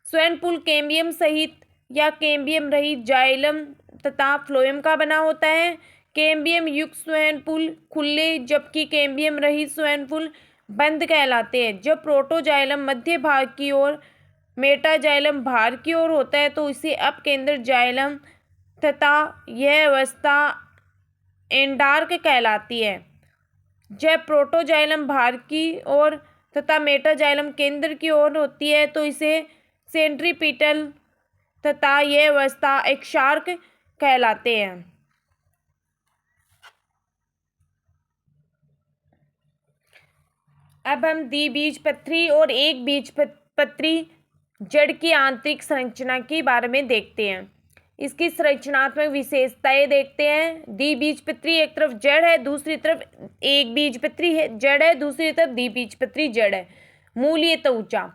स्वहनपुल कैम्बियम सहित या कैम्बियम रहित जाइलम तथा फ्लोएम का बना होता है। कैम्बियम युक्त स्वहनपुल खुले जबकि कैम्बियम रहित स्वहनपुल बंद कहलाते हैं। जब प्रोटोजाइलम मध्य भाग की ओर, मेटाजाइलम बाहर की ओर होता है तो इसे अपकेंद्र जाइलम तथा यह अवस्था एंडार्क कहलाती है। जब प्रोटोजाइलम बाहर की ओर तथा मेटाजाइलम केंद्र की ओर होती है तो इसे सेंट्रीपिटल तथा यह अवस्था एक्सार्क कहलाते हैं। अब हम द्विबीजपत्री और एक बीजपत्री जड़ की आंतरिक संरचना के बारे में देखते हैं। इसकी संरचनात्मक विशेषताएं देखते हैं। द्विबीजपत्री एक तरफ जड़ है, दूसरी तरफ एक बीजपत्री है जड़ है, दूसरी तरफ द्विबीजपत्री जड़ है। मूलीय ऊंचा।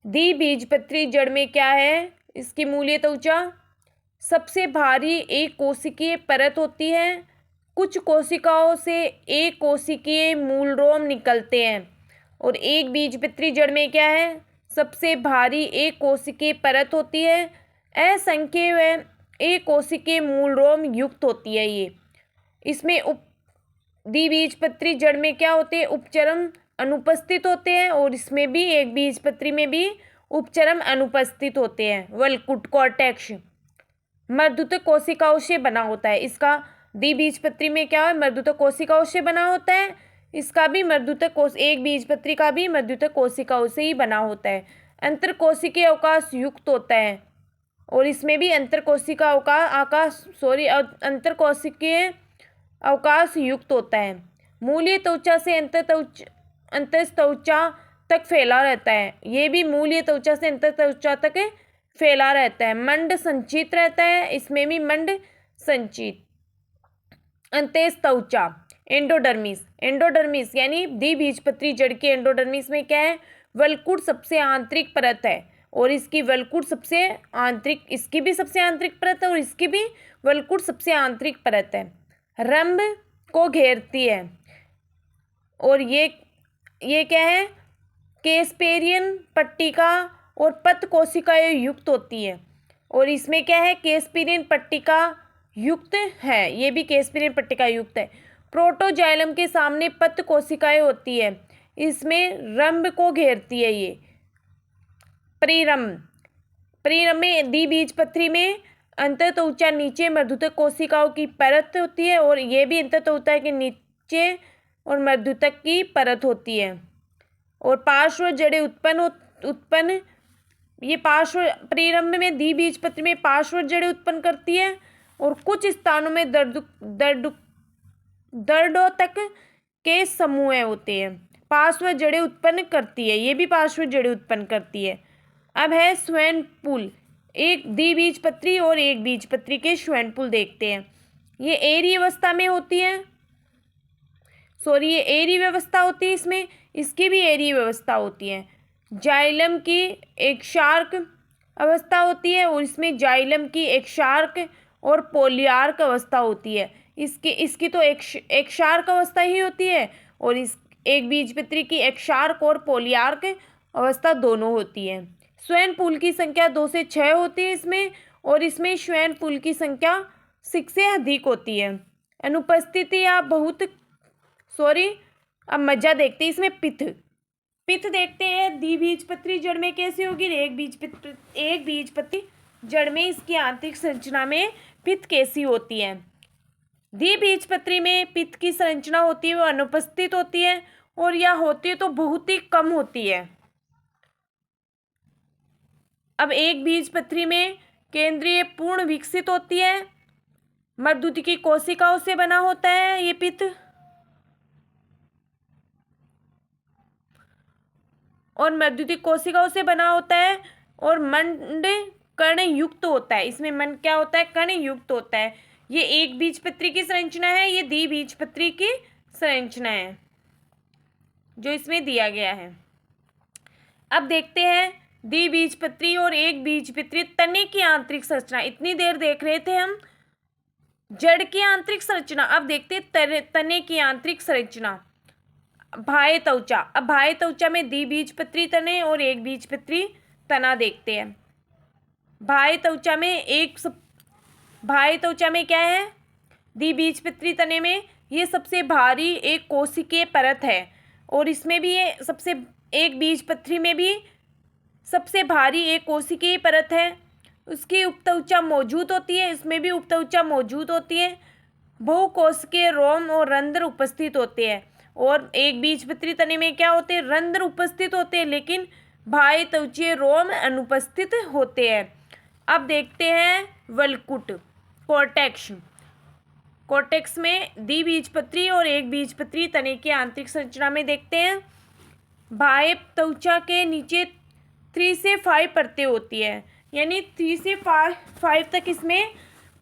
द्विबीजपत्री जड़ में क्या है? इसकी मूलीय ऊंचा सबसे भारी एक कोशिकीय परत होती है। कुछ कोशिकाओं से एक कोशिकीय मूलरोम निकलते हैं। और एक बीजपत्री जड़ में क्या है? सबसे भारी एक कोशिकीय परत होती है। असंख्य व एक कोशिकीय मूलरोम युक्त होती है ये। इसमें द्विबीजपत्री जड़ में क्या होते हैं? उपचरम अनुपस्थित होते हैं और इसमें भी एक बीजपत्री में भी उपचरम अनुपस्थित होते हैं। वल्कुट कॉर्टेक्स मर्दूतक कोशिकाओं से बना होता है। इसका द्विबीजपत्री में क्या है? मर्दूतक कोशिकाओं से बना होता है। इसका भी एक बीजपत्री का भी मर्दूतक कोशिकाओं से ही बना होता है। अंतरकोशिकीय अवकाश युक्त होता है और इसमें भी अंतरकोशिकीय अवकाश युक्त होता है। मूलीय त्वचा से अंतःत्वचा तक फैला रहता है। ये भी मूलीय त्वचा से अंतःत्वचा तक फैला रहता है। मंड संचित रहता है, इसमें भी मंड संचित। अंतःत्वचा एंडोडर्मिस यानी द्विबीजपत्री जड़ के एंडोडर्मिस में क्या है? वल्कुट सबसे आंतरिक परत है और इसकी वल्कुट सबसे आंतरिक, इसकी भी सबसे आंतरिक परत है और इसकी भी वल्कुट सबसे आंतरिक परत है। रंभ को घेरती है और ये क्या है? केस्पेरियन पट्टिका और पत्र कोशिकाएं युक्त होती है और इसमें क्या है? केस्पेरियन पट्टिका युक्त है। ये भी केस्पेरियन पट्टिका युक्त है। प्रोटोजाइलम के सामने पत्र कोशिकाएं होती है, इसमें रंभ को घेरती है ये। परिरंभ में द्विबीजपत्री में अंतःत्वचा नीचे मर्दूतक कोशिकाओं की परत होती है और ये भी अंतःत्वचा के नीचे और मर्दूतक की परत होती है। और पार्श्व जड़ें उत्पन्न ये पार्श्व परिरंभ में द्विबीजपत्री में पार्श्व जड़ें उत्पन्न करती है और कुछ स्थानों में दर्दोतक के समूह होते हैं। पार्श्व जड़ें उत्पन्न करती है, ये भी पार्श्व जड़ें उत्पन्न करती है। अब है श्वेनपुल, एक द्विबीजपत्री और एक बीजपत्री के श्वेनपुल देखते हैं। ये एरी अवस्था में होती है, ये एरी व्यवस्था होती है इसमें, इसकी भी एरी व्यवस्था होती है। जाइलम की एक शार्क अवस्था होती है और इसमें जाइलम की एक शार्क और पोलियार्क अवस्था होती है। इसकी तो एक शार्क अवस्था ही होती है और इस एक बीजपत्री की एक शार्क और पोलियार्क अवस्था दोनों होती है। श्वेनपुल की संख्या 2 से 6 होती है इसमें, और इसमें श्वेनपुल की संख्या 6 से अधिक होती है। अनुपस्थिति या बहुत अब मज्जा देखते हैं इसमें। पित्त देखते हैं द्विबीजपत्री जड़ में कैसे होगी, एक बीजपत्री जड़ में इसकी आंतरिक संरचना में पित्त कैसी होती है। द्विबीजपत्री में पित्त की संरचना होती है वो अनुपस्थित होती है, और या होती है तो बहुत ही कम होती है। अब एक बीजपत्री में केंद्रीय पूर्ण विकसित होती है, मर्दूती की कोशिकाओं से बना होता है ये पित्त, और मर्दूती कोशिकाओं से बना होता है, और मंड कर्ण युक्त होता है। इसमें मंड क्या होता है, कर्ण युक्त होता है। ये एक बीजपत्री की संरचना है, ये द्विबीजपत्री की संरचना है जो इसमें दिया गया है। अब देखते हैं द्विबीजपत्री और एक बीजपत्री तने की आंतरिक संरचना। इतनी देर देख रहे थे हम जड़ की आंतरिक संरचना, अब देखते हैं तने की आंतरिक संरचना। बाह्य त्वचा, अब बाह्य त्वचा में द्विबीजपत्री तने और एक बीजपत्री तना देखते हैं। बाह्य त्वचा में क्या है, द्विबीजपत्री तने में ये सबसे भारी एक कोशिकीय परत है, और इसमें भी ये एक बीजपत्री में भी सबसे भारी एक कोशिकीय परत है। उसकी उपत्वचा मौजूद होती है, इसमें भी उपत्वचा मौजूद होती है। बहुकोशिकीय रोम और रंध्र उपस्थित होते हैं, और एक बीजपत्री तने में क्या होते हैं, रंध्र उपस्थित होते हैं, लेकिन बाह्य त्वचीय रोम अनुपस्थित होते हैं। अब देखते हैं वल्कुट, कोर्टेक्स में द्विबीजपत्री और एक बीजपत्री तने की आंतरिक संरचना में देखते हैं। बाह्य त्वचा के नीचे 3 से 5 परतें होती है, यानी 3 से 5 तक इसमें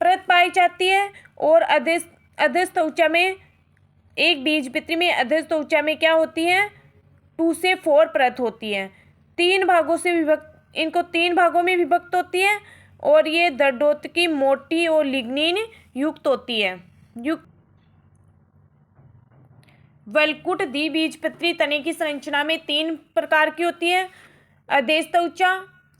परत पाई जाती है। और अधस त्वचा में एक बीजपत्री में अधस त्वचा में क्या होती है, 2 से 4 परत होती है। 3 भागों में विभक्त होती है, और ये दर्दोतकी मोटी और लिग्निन युक्त होती है। वल्कुट द्विबीजपत्री तने की संरचना में 3 प्रकार की होती है, अधेश त्वचा,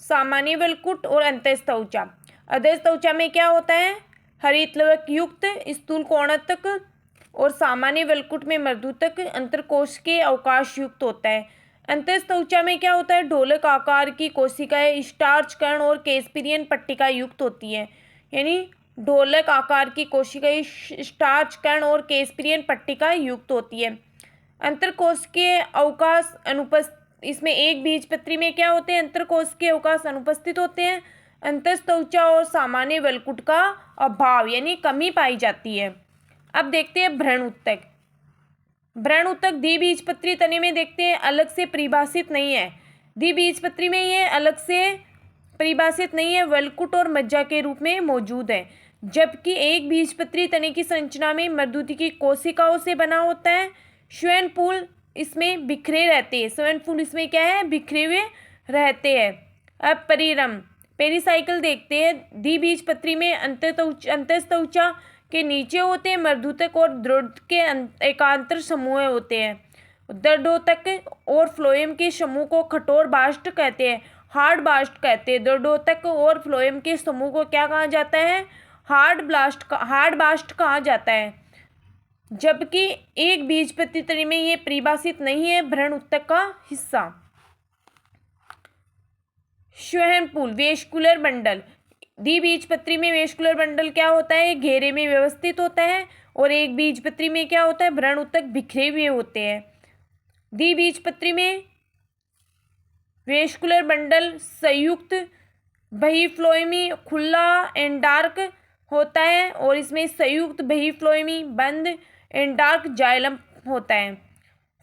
सामान्य वल्कुट और अंतःत्वचा। अधेश त्वचा में क्या होता है, हरितलवक युक्त स्थूल कोणतक, और सामान्य वल्कुट में मर्दूतक अंतरकोश के अवकाश युक्त होता है। अंतःत्वचा में क्या होता है, ढोलक आकार की कोशिकाएं स्टार्च कण और केस्पिरियन पट्टिका युक्त होती है, यानी ढोलक आकार की कोशिकाएं स्टार्च कण और केस्पिरियन पट्टिका युक्त होती है। अंतरकोश के अवकाश अनुपस्थित, इसमें एक बीजपत्री में क्या होते हैं, अंतरकोश के अवकाश अनुपस्थित होते हैं। अंतःत्वचा और सामान्य वल्कुट का अभाव यानी कमी पाई जाती है। अब देखते हैं भ्रण ऊतक। भ्रण ऊतक द्विबीजपत्री तने में देखते हैं अलग से परिभाषित नहीं है, द्विबीजपत्री में ये अलग से परिभाषित नहीं है, वल्कुट और मज्जा के रूप में मौजूद है। जबकि एक बीजपत्री तने की संरचना में मर्दूती की कोशिकाओं से बना होता है। श्वेनपुल इसमें बिखरे रहते हैं, श्वेनपुल इसमें क्या है, बिखरे हुए रहते हैं। अब परिरम पेरिसाइकिल देखते हैं। द्विबीजपत्री में अंतःत्वचा के नीचे होते हैं मर्दूतक और दृढ़ के एकांतर समूह होते हैं। दर्दोतक और फ्लोएम के समूह को कठोर बास्ट कहते हैं, हार्ड बास्ट कहते हैं। दर्दोतक और फ्लोएम के समूह को क्या कहा जाता है, हार्ड बास्ट कहा जाता है। जबकि एक बीजपत्री तने में ये परिभाषित नहीं है भ्रण ऊतक का हिस्सा। श्वेनपुल वेस्कुलर बंडल, द्विबीजपत्री में वेस्कुलर बंडल क्या होता है, घेरे में व्यवस्थित होता है, और एक बीजपत्री में क्या होता है, भ्रण ऊतक बिखरे हुए होते हैं। द्विबीजपत्री में वेस्कुलर बंडल संयुक्त बहिफ्लोएमी खुला एंड डार्क होता है, और इसमें संयुक्त बहिफ्लोएमी बंद एंड डार्क जाइलम होता है।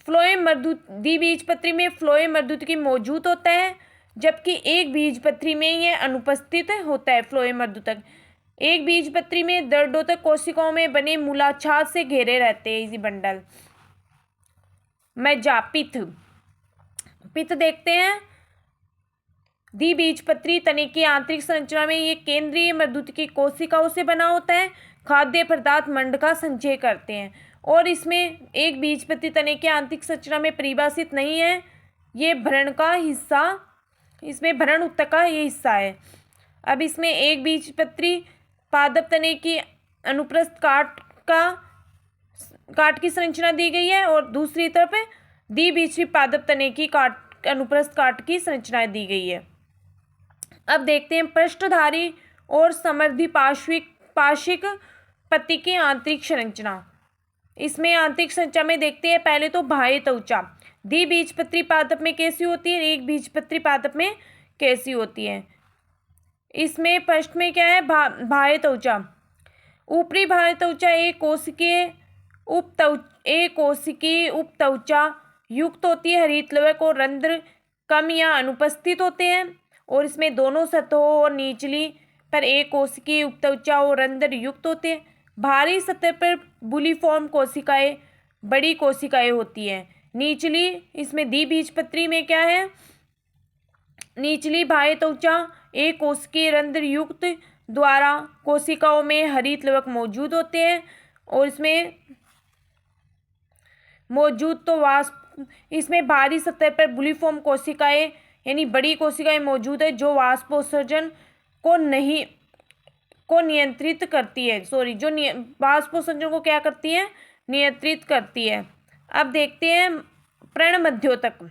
फ्लोएम द्विबीजपत्री में फ्लोएम मर्दूतकी मौजूद होता है, जबकि एक बीजपत्री में यह अनुपस्थित होता है। फ्लोएम मर्दूतक, एक बीजपत्री में दंडोतक कोशिकाओं में बने मूलाच्छाद से घेरे रहते हैं इसी बंडल। मेजापिथ, पिथ देखते हैं। द्विबीजपत्री तने की आंतरिक संरचना में ये केंद्रीय मर्दूतकी कोशिकाओं से बना होता है। खाद्य पदार्थ मंड का संचय करते हैं और इसमें एक बीजपत्री तने की आंतरिक संरचना में परिभाषित नहीं है। ये भरण का हिस्सा, इसमें भरण ऊतक का ये हिस्सा है। अब इसमें एक बीजपत्री पादप तने की अनुप्रस्थ काट की संरचना दी गई है और दूसरी तरफ द्विबीजपत्री पादप तने की अनुप्रस्थ काट की संरचना दी गई है। अब देखते हैं पृष्ठधारी और समृद्धि पार्श्विक पत्ती की आंतरिक संरचना। इसमें आंतरिक संरचना में देखते हैं पहले तो बाह्य त्वचा द्विबीजपत्री पादप में कैसी होती है, एक बीजपत्री पादप में कैसी होती है। इसमें पृष्ठ में क्या है, बाह्य त्वचा। ऊपरी बाह्य त्वचा एक कोशिकीय उपत्वचा युक्त होती है। हरित लवक और रंध्र कम या अनुपस्थित होते हैं और इसमें दोनों सतहों और निचली पर एक कोशिकीय उपत्वचा और रंध्र युक्त होते हैं। बाहरी सतह पर बुलीफॉर्म कोशिकाएं, बड़ी कोशिकाएं होती हैं। निचली, इसमें द्विबीजपत्री में क्या है, निचली बाह्य त्वचा एक कोशिकीय रंध्र युक्त द्वारा कोशिकाओं में हरित लवक मौजूद होते हैं और इसमें मौजूद तो वाष्प, इसमें बाहरी सतह पर बुलीफॉर्म कोशिकाएं यानी बड़ी कोशिकाएं मौजूद है जो वाष्पोत्सर्जन को नियंत्रित करती है, जो वाष्पोत्सर्जन को क्या करती है, नियंत्रित करती है। अब देखते हैं पर्णमध्योतक।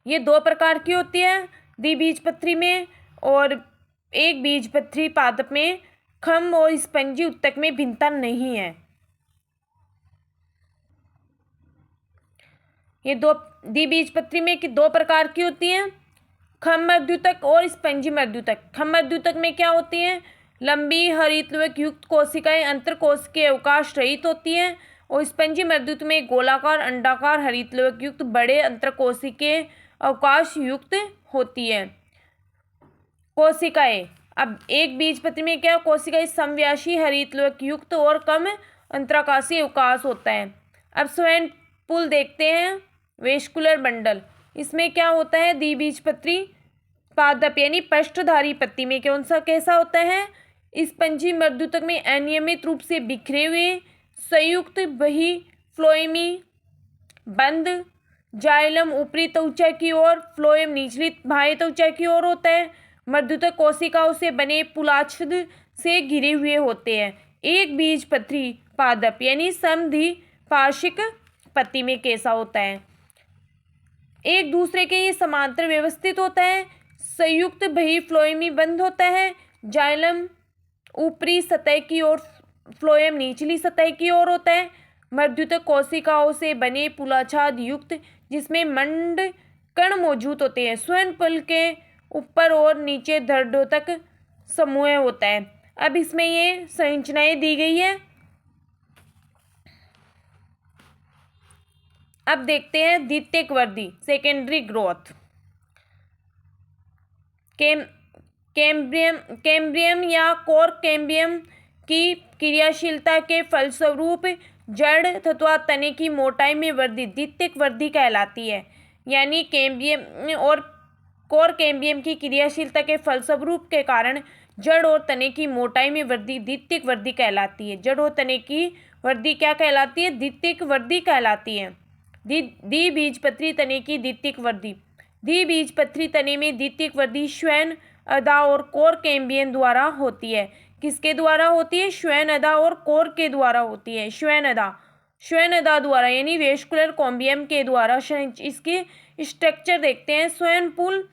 ये दो प्रकार की होती है, द्विबीजपत्री में और एक बीजपत्री पादप में। खम और स्पंजी उत्तक में भिन्नता नहीं है। ये दो द्विबीजपत्री में कि दो प्रकार की होती हैं, खम मर्दूतक और स्पंजी मर्दूतक। खम मर्दूतक में क्या होती हैं, लंबी हरित लवक युक्त कोशिकाएं अंतरकोशिकीय अवकाश रहित होती हैं और स्पंजी मर्दूतक में गोलाकार अंडाकार हरित लवक युक्त बड़े अंतरकोशिकीय अवकाश युक्त होती है कोशिकाएं। अब एक बीजपत्री में क्या कोशिकाएं समव्यासी हरित लवक युक्त और कम अंतराकाशीय अवकाश होता है। अब स्वयं पुल देखते हैं, वेस्कुलर बंडल। इसमें क्या होता है, द्विबीजपत्री पादप यानी पृष्ठधारी पत्ती में कैसा होता है, स्पंजी मर्दूतक में अनियमित रूप से बिखरे हुए संयुक्त बही फ्लोएमी बंद जाइलम ऊपरी त्वचा की ओर, फ्लोएम निचली बाह्य त्वचा की ओर होता है। मर्दूतक कोशिकाओं से बने पुलाच्छद से घिरे हुए होते हैं। एक बीजपत्री पादप यानी समद्वि पार्श्विक पत्ती में कैसा होता है, एक दूसरे के ये समांतर व्यवस्थित होता है। संयुक्त बही फ्लोएमी बंद होता है। जाइलम ऊपरी सतह की ओर, फ्लोएम निचली सतह की ओर होता है। मर्दूतक कोशिकाओं से बने पुलाच्छाद युक्त जिसमें मंड कण मौजूद होते हैं। स्वयं पुल के ऊपर और नीचे दंडोतक समूह होता है। अब इसमें ये संरचनाएं दी गई है। अब देखते हैं द्वितीयक वृद्धि, सेकेंडरी ग्रोथ। कैम्बियम या कोर कैम्बियम की क्रियाशीलता के फलस्वरूप जड़ तथा तने की मोटाई में वृद्धि द्वितीयक वृद्धि कहलाती है। यानी कैम्बियम और कोर कैम्बियम की क्रियाशीलता के फलस्वरूप के कारण जड़ और तने की मोटाई में वृद्धि द्वितीयक वृद्धि कहलाती है। जड़ और तने की वृद्धि क्या कहलाती है, द्वितीयक वृद्धि कहलाती है। द्विबीजपत्री तने की द्वितीयक वृद्धि, द्विबीजपत्री तने में द्वितीयक वृद्धि श्वैन अदा और कोर कैम्बियम द्वारा होती है। किसके द्वारा होती है, श्वैन अदा और कोर के द्वारा होती है। श्वैन अदा द्वारा यानी वेस्कुलर कॉम्बियम के द्वारा। इसके स्ट्रक्चर देखते हैं। स्वयं पुल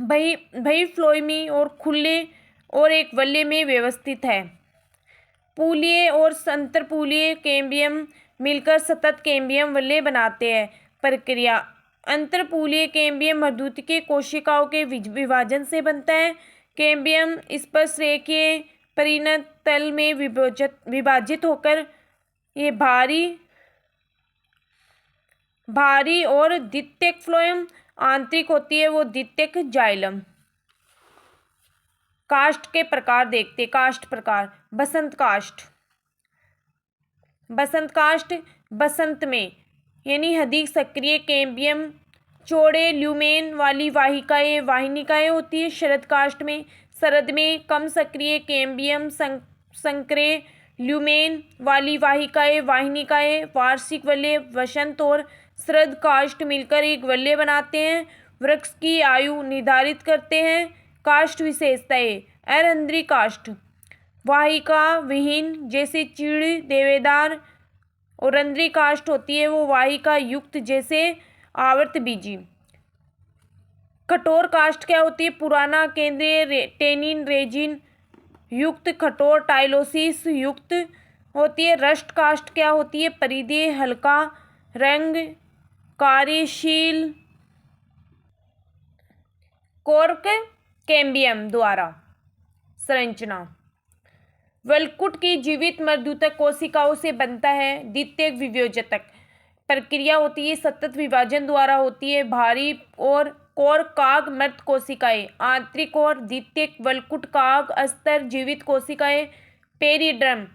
भई फ्लोएमी और खुले और एक वलय में व्यवस्थित है। पूलीय और संतरपूलीय कैम्बियम मिलकर सतत कैम्बियम वलय बनाते हैं। प्रक्रिया, अंतरपूलीय कैम्बियम मर्दूतकीय कोशिकाओं के विभाजन से बनता है। कैम्बियम स्पर्शरेखीय परिणत तल में विभाजित होकर ये भारी और द्वितीयक फ्लोएम आंतरिक होती है वो द्वितीयक जाइलम। काष्ठ के प्रकार देखते, काष्ठ प्रकार। बसंत काष्ठ, बसंत काष्ठ बसंत में यानी अधिक सक्रिय कैम्बियम चौड़े ल्यूमेन वाली वाहिकाएं वाहिनिकाएं होती है। शरद काष्ठ में शरद में कम सक्रिय कैम्बियम संकरे ल्यूमेन वाली वाहिकाएं वाहिनिकाएं वार्षिक वलय वसंत और शरद काष्ठ मिलकर एक वलय बनाते हैं, वृक्ष की आयु निर्धारित करते हैं। काष्ठ विशेषताएं। अरंध्री काष्ठ वाहिका विहीन जैसे चीड़ देवदार, और रंध्री काष्ठ होती है वो वाहिका युक्त जैसे आवर्त बीजी। कठोर काष्ठ क्या होती है? पुराना केंद्रीय टेनिन रेजिन युक्त कठोर टाइलोसिस युक्त होती है। रस्ट काष्ठ क्या होती है? परिधीय हल्का रंग कार्यशील कोर्क कैम्बियम द्वारा संरचना। वलकुट की जीवित मर्दूतक कोशिकाओं से बनता है। द्वितीयक विभेदक प्रक्रिया होती है, सतत विभाजन द्वारा होती है। भारी और कोर काग मृत कोशिकाएं, आंतरिक और द्वितीयक वलकुट काग अस्तर जीवित कोशिकाएं। पेरिड्रम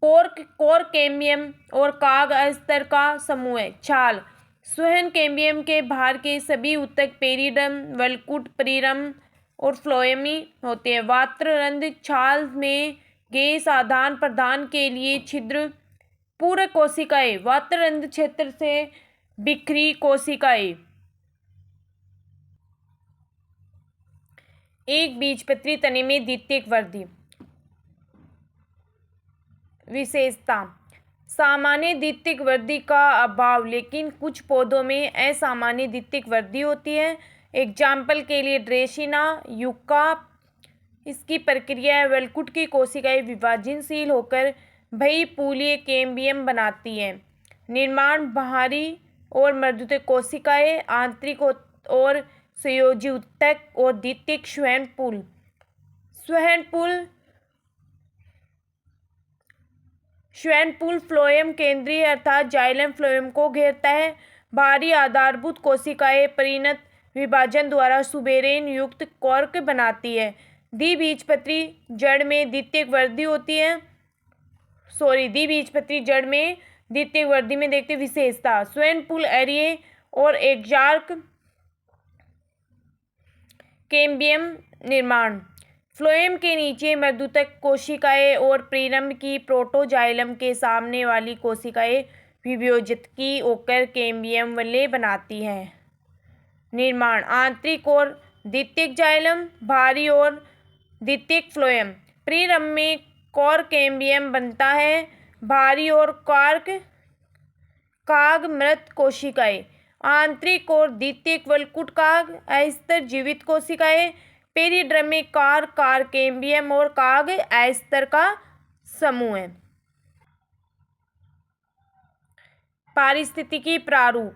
कोर कैम्बियम और काग अस्तर का समूह है। छाल स्वहन कैम्बियम के बाहर के सभी ऊतक पेरिड्रम वलकुट परिरम और फ्लोएमी होते हैं। वात्ररंध्र छाल में गैस आदान प्रदान के लिए छिद्र। पूरक कोशिकाएं वात्ररंध्र क्षेत्र से बिखरी कोशिकाएं। एक बीजपत्री तने में द्वितीयक वृद्धि। विशेषता। सामान्य द्वितीयक वृद्धि का अभाव, लेकिन कुछ पौधों में असामान्य द्वितीयक वृद्धि होती है। एग्जाम्पल के लिए ड्रेसिना यूका, इसकी प्रक्रिया वलकुट की कोशिकाएं विभाजनशील होकर बहुपूलीय कैम्बियम बनाती हैं। निर्माण बाहरी और मर्दूतक कोशिकाएं, आंतरिक और संयोजी ऊतक और द्वितीयक श्वैनपुल। श्वैनपुल फ्लोएम केंद्रीय अर्थात जाइलम फ्लोएम को घेरता है। बाहरी आधारभूत कोशिकाएं परिणत विभाजन द्वारा सुबेरेन युक्त कॉर्क बनाती है। द्विबीजपत्री जड़ में द्वितीयक वृद्धि होती है। द्विबीजपत्री जड़ में द्वितीयक वृद्धि में देखते विशेषता। स्वयंपुल एरिये और एग्जार्क कैम्बियम निर्माण। फ्लोएम के नीचे मर्दूतक कोशिकाएं और परिरंभ की प्रोटोजाइलम के सामने वाली कोशिकाएं विभेदकी होकर कैम्बियम वलय बनाती है। निर्माण आंतरिक और द्वितीयक जाइलम, बाहरी और द्वितीयक फ्लोएम। परिरंभ में कोर कैम्बियम बनता है। बाहरी और कॉर्क काग मृत कोशिकाएं, आंतरिक और द्वितीयक वलकुट काग अस्तर जीवित कोशिकाएं। पेरिड्रम में कार कैम्बियम और काग अस्तर का समूह है। पारिस्थितिकी प्रारूप।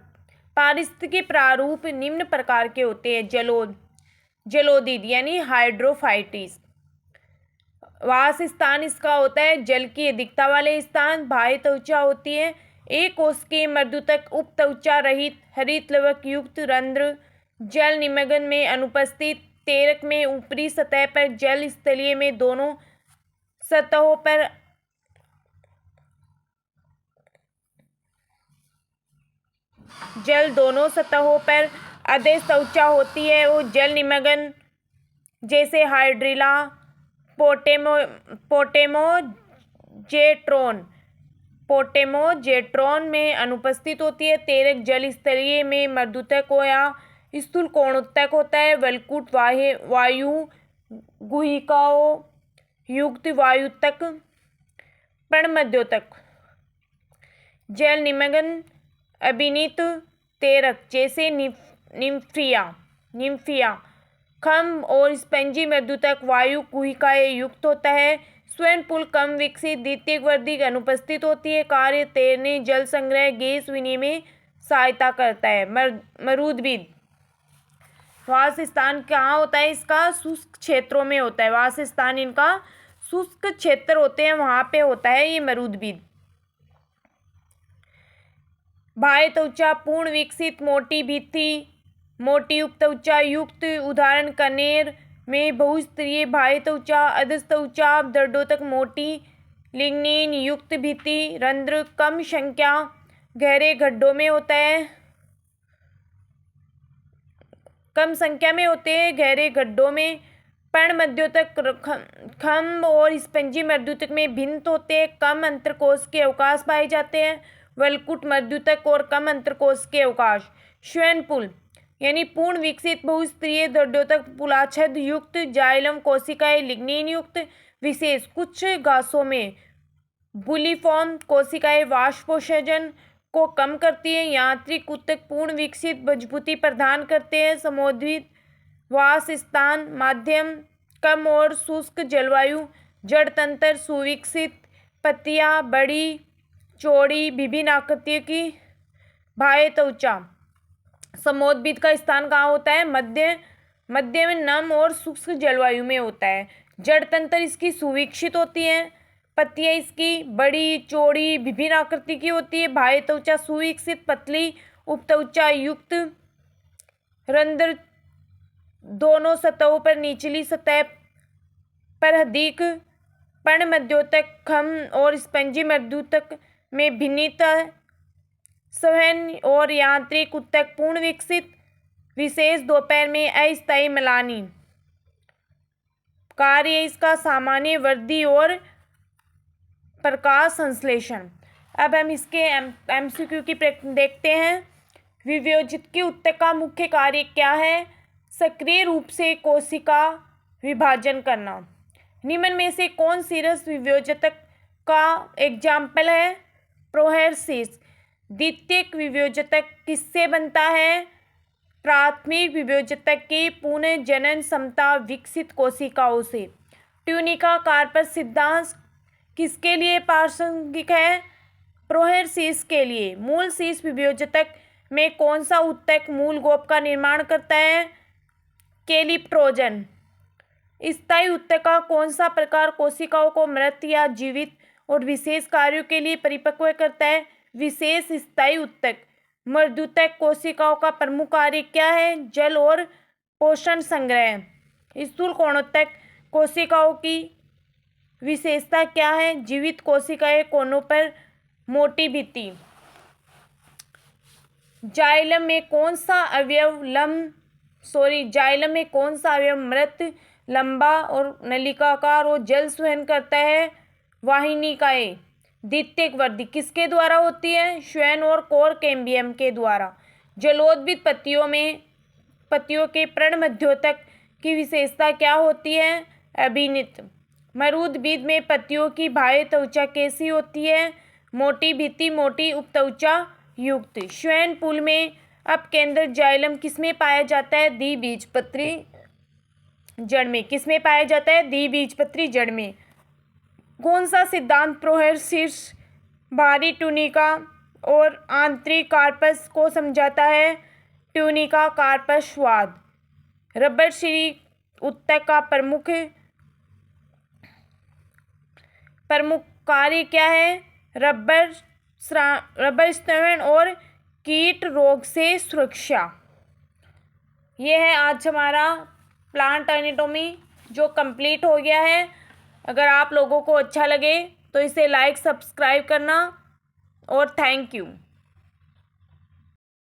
पारिस्थितिकी प्रारूप निम्न प्रकार के होते हैं। जलोदित यानी हाइड्रोफाइटिस। वास स्थान इसका होता है जल की अधिकता वाले स्थान। बाह्य त्वचा होती है। एक कोशिकीय मर्दूतक उप त्वचा रहित हरित लवक युक्त रंध्र। जल निमग्न में अनुपस्थित। तेरक में ऊपरी सतह पर जल, स्थलीय में दोनों सतहों पर जल दोनों सतहों पर अधेश त्वचा होती है और जल निमग्न जैसे हाइड्रिला पोटेमोजेट्रॉन में अनुपस्थित होती है। तेरक जल स्थलीय में मर्दूतक हो या स्थूल कोणोत्तक होता है। वलकुट वायु गुहिकाओं युक्त वायुतक पर्णमध्योतक। जल निमग्न अभिनीत तेरक जैसे निम्फिया खम्भ और स्पंजी मर्दूतक वायु गुहिकाएं युक्त होता है। स्वयंपुल कम विकसित द्वितीयक वृद्धि अनुपस्थित होती है। कार्य तैरने, जल संग्रह, गैस विनिमय में सहायता करता है। मरुद्भिद वास स्थान कहाँ होता है इसका? शुष्क क्षेत्रों में होता है। वास स्थान इनका शुष्क क्षेत्र होते हैं, वहां पे होता है ये मरुद्भिद। बाह्य त्वचा पूर्ण विकसित मोटी भित्ति मोटी उपत्वचा युक्त, उदाहरण कनेर में बहुस्तरीय बाह्य त्वचा, अधस्त्वचा, दर्दोतक मोटी लिग्निन युक्त भित्ति रंध्र, कम संख्या गहरे गड्ढों में होता है, कम संख्या में होते हैं गहरे गड्ढों में। पर्णमध्योतक खम्भ और स्पंजी मर्दूतक में भिन्न होते हैं, कम अंतरकोश के अवकाश पाए जाते हैं। वलकुट मर्दूतक और कम अंतरकोश के अवकाश। श्वेनपुल यानी पूर्ण विकसित बहुस्तरीय दर्दोतक पुलाच्छद युक्त जाइलम कोशिकाएं लिग्निन युक्त विशेष। कुछ घासों में बुलीफॉर्म कोशिकाएं वाष्पोत्सर्जन को कम करती हैं। यांत्रिक ऊतक पूर्ण विकसित मजबूती प्रदान करते हैं। समुद्रित वास स्थान माध्यम कम और शुष्क जलवायु। जड़ तंत्र सुविकसित, पत्तियां बड़ी चौड़ी विभिन्न आकृतियों की। बाह्य त्वचा समुद्रभित का स्थान कहाँ होता है? मध्य में नम और शुष्क जलवायु में होता है। जड़ तंत्र इसकी सुविकसित होती है, पत्तियां इसकी बड़ी चौड़ी विभिन्न आकृति की होती है। बाह्य त्वचा सुविकसित पतली उपत्वचा युक्त, रंध्र दोनों सतहों पर निचली सतह पर अधिक। पर्णमध्योतक खम्भ और स्पंजी मर्दूतक में भिन्नता। संवहन और यांत्रिक ऊतक पूर्ण विकसित विशेष। दोपहर में अस्थायी मलानी। कार्य इसका सामान्य वृद्धि और प्रकाश संश्लेषण। अब हम इसके एमसीक्यू की देखते हैं। विभेदित ऊतक का मुख्य कार्य क्या है? सक्रिय रूप से कोशिका विभाजन करना। निम्न में से कौन सीरस विभेदित का एग्जाम्पल है? प्रोहेरसिस। द्वितीयक विभेदित किससे बनता है? प्राथमिक विभेदित की पुनः जनन क्षमता विकसित कोशिकाओं से। ट्यूनिका कार्पस सिद्धांत किसके लिए प्रासंगिक है? प्रोहेरसिस के लिए। मूल शीर्ष विभेदित में कौन सा ऊतक मूल गोप का निर्माण करता है? कैलिप्ट्रोजन। स्थायी ऊतक का कौन सा प्रकार कोशिकाओं को मृत या जीवित और विशेष कार्यों के लिए परिपक्व करता है? विशेष स्थायी ऊतक। मर्दूतक कोशिकाओं का प्रमुख कार्य क्या है? जल और पोषण संग्रह। स्थूल कोणोत्तक कोशिकाओं की विशेषता क्या है? जीवित कोशिकाएं कोनों पर मोटी भित्ति। जाइलम में कौन सा अवयव मृत, लंबा और नलिकाकार और जल संवहन करता है? वाहिनिकाएं। द्वितीयक वृद्धि किसके द्वारा होती है? श्वेन और कोर कैम्बियम के द्वारा। जलोद्भिद पत्तियों के पर्णमध्योतक की विशेषता क्या होती है? अभिन्नित। मरुद्भिद में पत्तियों की बाह्य त्वचा कैसी होती है? मोटी भित्ति, मोटी उपत्वचा युक्त। श्वेनपुल में अपकेंद्र जाइलम किसमें पाया जाता है? द्विबीजपत्री जड़ में। किसमें पाया जाता है? द्विबीजपत्री जड़ में। कौन सा सिद्धांत प्रोहेरसिस बाहरी ट्यूनिका और आंतरिक कार्पस को समझाता है? ट्यूनिका कार्पसवाद। रबरश्री ऊतक का प्रमुख कार्य क्या है? रबर स्रावन और कीट रोग से सुरक्षा। यह है आज हमारा प्लांट एनाटॉमी जो कंप्लीट हो गया है। अगर आप लोगों को अच्छा लगे तो इसे लाइक सब्सक्राइब करना और थैंक यू।